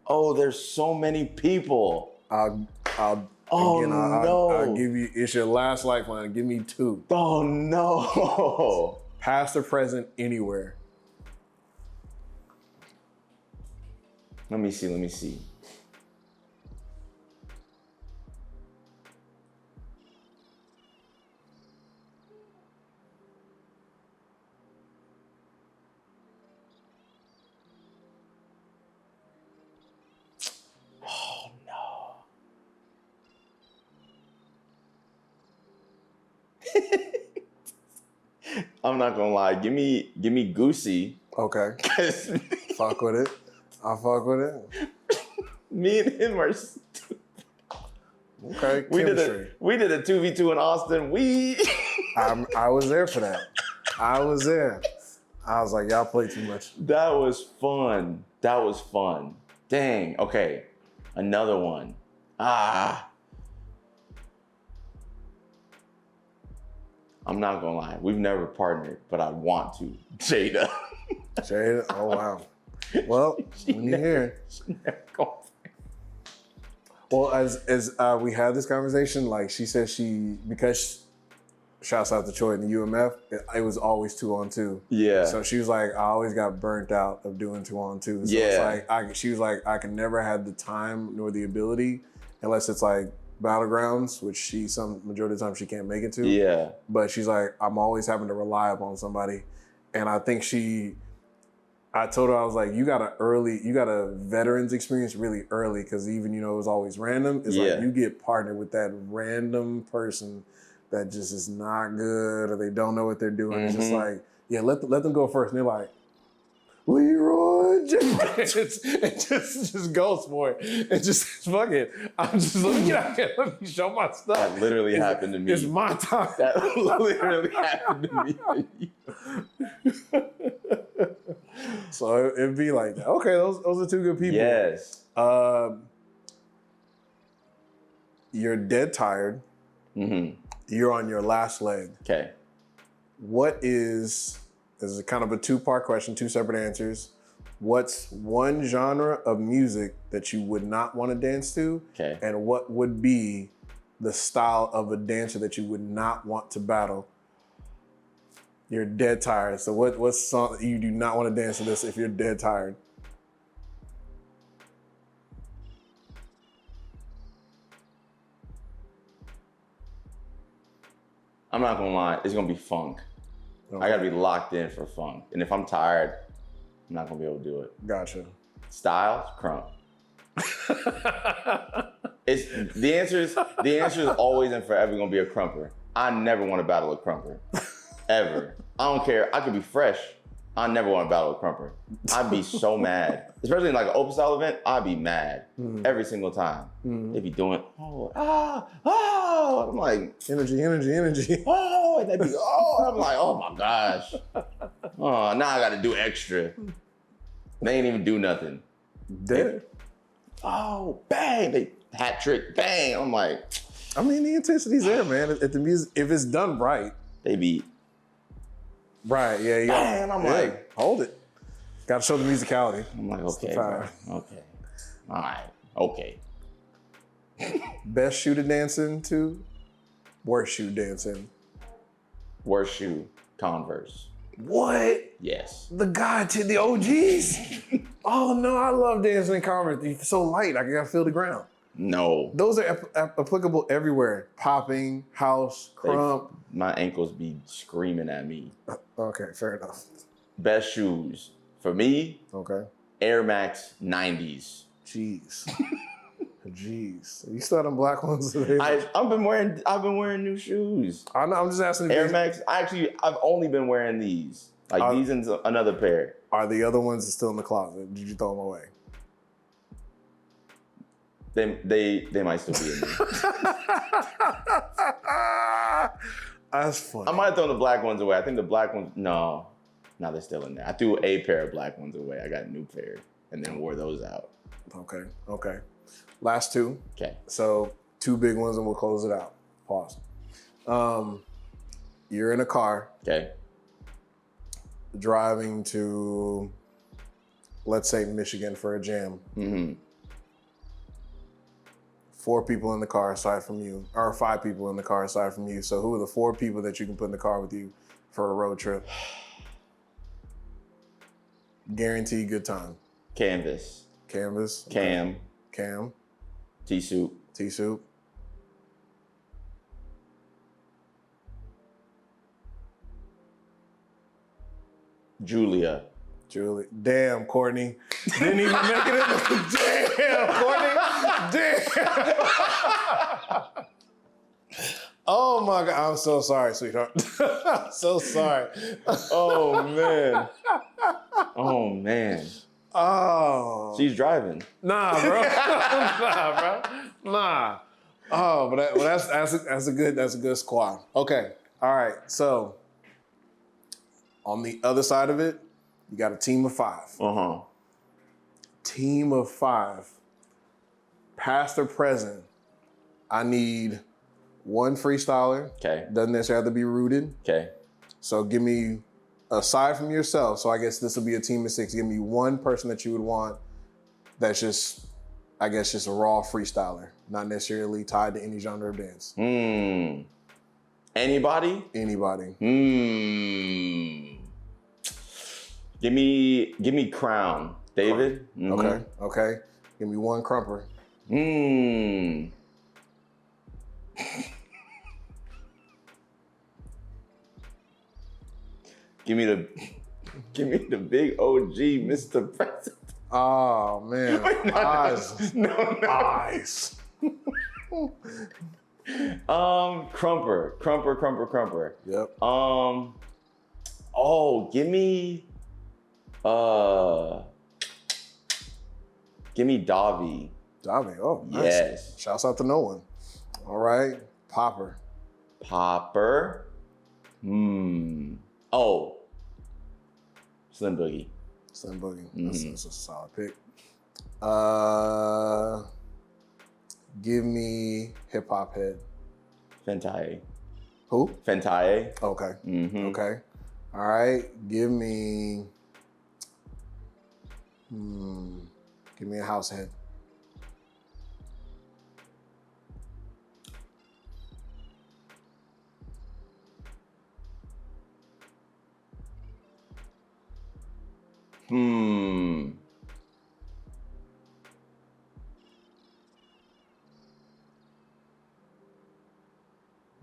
Oh, there's so many people. I'll give you, it's your last lifeline. Give me 2. Oh no. Past or present, anywhere. Let me see. Oh no. I'm not gonna lie. Give me Goosey. Okay. Fuck with it. I'll fuck with it. Me and him are stupid. Okay. We did a 2v2 in Austin. I was there for that. I was there. I was like, y'all play too much. That was fun. Dang. Okay. Another one. I'm not gonna lie. We've never partnered, but I want to. Jada. Jada? Oh, wow. Well, when you're here. Well, as we had this conversation, like she said because shouts out to Troy and the UMF, it was always 2-on-2. Yeah. So she was like, I always got burnt out of doing 2-on-2. So yeah. It's like, she was like, I can never have the time nor the ability unless it's like battlegrounds, which majority of the time she can't make it to. Yeah. But she's like, I'm always having to rely upon somebody. And I think I told her, I was like, you got a veterans experience really early, because even, it was always random. It's like you get partnered with that random person that just is not good, or they don't know what they're doing. It's just like, let them go first. And they're like, Leroy Jenkins. It just goes for it. It just, fuck it. I'm just like, get out here, let me show my stuff. That literally happened to me. It's my time. That literally happened to me. So it'd be like that. Okay, those are 2 good people. Yes. You're dead tired. Mm-hmm. You're on your last leg. Okay. This is kind of a 2-part question, 2 separate answers. What's one genre of music that you would not want to dance to? Okay. And what would be the style of a dancer that you would not want to battle? You're dead tired. So what song you do not want to dance to this if you're dead tired? I'm not gonna lie, it's gonna be funk. Okay. I gotta be locked in for funk. And if I'm tired, I'm not gonna be able to do it. Gotcha. Styles, crump. The answer is always and forever gonna be a crumper. I never want to battle a crumper. Ever. I don't care. I could be fresh. I never want to battle a crumper. I'd be so mad. Especially in like an open style event, I'd be mad every single time. They'd be doing, I'm like, energy. Oh, and they'd be, I'm like, oh my gosh. Oh, now I got to do extra. They ain't even do nothing. Dead. Oh, bang. They hat trick, bang. I'm like. I mean, the intensity's there, man. At the music, if it's done right. They be. Right, yeah. Bang, I'm like. Hold it. Got to show the musicality. I'm like, okay, bro. Okay. All right, okay. Best shoe to dance into, worst shoe dancing. Worst shoe, Converse. What? Yes. The OGs? Oh no, I love dancing in Converse. They're so light, I gotta feel the ground. No. Those are applicable everywhere. Popping, house, crump. My ankles be screaming at me. Okay, fair enough. Best shoes for me. Okay. Air Max 90s. Jeez. Jeez. You still have them black ones? I've been wearing new shoes. I know. I'm just asking. Air Max. I've only been wearing these. Like these and another pair. Are the other ones still in the closet? Did you throw them away? They might still be in there. That's funny. I might have thrown the black ones away. I think the black ones, no, they're still in there. I threw a pair of black ones away. I got a new pair and then wore those out. Okay. Last two. Okay. So 2 big ones and we'll close it out. Pause. You're in a car. Okay. Driving to, let's say, Michigan for a jam. Mm-hmm. 4 people in the car aside from you, or 5 people in the car aside from you. So who are the 4 people that you can put in the car with you for a road trip? Guaranteed good time. Canvas. Cam. T-Soup. Julia. Damn, Courtney. Didn't even make it in the... Damn, Courtney. Damn. Oh my God. I'm so sorry, sweetheart. I'm so sorry. Oh, man. Oh. She's driving. Nah, bro. Nah. Oh, but that's a good squad. Okay. All right. So on the other side of it, you got a team of 5. Uh-huh. Team of 5. Past or present, I need 1 freestyler. Okay. Doesn't necessarily have to be rooted. Okay. So give me, aside from yourself, so I guess this will be a team of 6, give me 1 person that you would want that's just, I guess, just a raw freestyler, not necessarily tied to any genre of dance. Anybody? Give me Crown. David? Mm-hmm. Okay. Give me 1 crumper. Give me the big OG, Mr. President. Oh man. Eyes. No. Eyes. Crumper. Yep. Give me Davi. Oh, nice. Yes. Shouts out to no one. All right. Popper. Oh. Slim Boogie. Mm-hmm. That's a solid pick. Give me hip hop head. Fentaye. Who? Fentaye. Okay. Mm-hmm. Okay. All right. Give me a house head.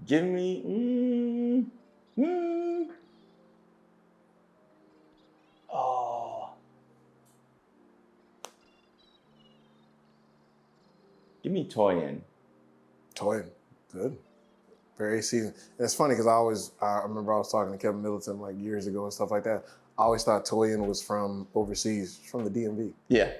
Give me Give me Toyin. Good. Very seasoned. And it's funny because I remember I was talking to Kevin Middleton like years ago and stuff like that. I always thought Toyin was from overseas, from the DMV. Yeah.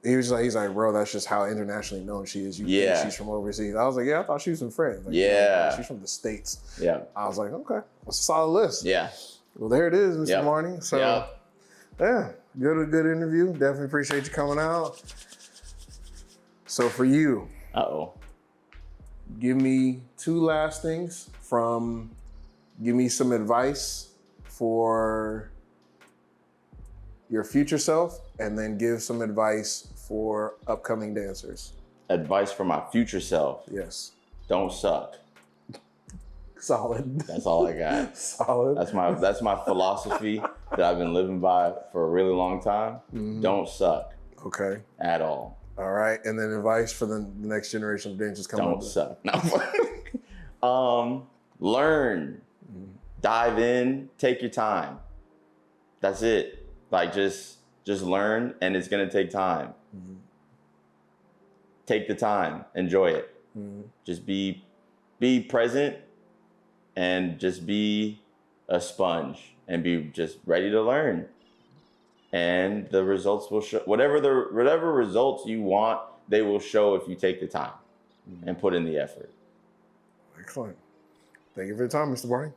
He's like, bro, that's just how internationally known she is. You think she's from overseas. I was like, yeah, I thought she was from France. Like, yeah. She's from the States. Yeah. I was like, okay, that's a solid list. Yeah. Well, there it is, Mr. Barney. So, yeah, good interview. Definitely appreciate you coming out. So for you, give me 2 last things give me some advice for your future self, and then give some advice for upcoming dancers. Advice for my future self. Yes. Don't suck. Solid. That's all I got. Solid. That's my philosophy that I've been living by for a really long time. Mm-hmm. Don't suck. Okay. At all. All right. And then advice for the next generation of dancers coming up. Don't suck. No. Learn. Mm-hmm. Dive in. Take your time. That's it. Like just learn, and it's gonna take time. Mm-hmm. Take the time. Enjoy it. Mm-hmm. Just be present, and just be a sponge and be just ready to learn. And the results will show. Whatever results you want, they will show if you take the time and put in the effort. Excellent. Thank you for your time, Mr. Barney.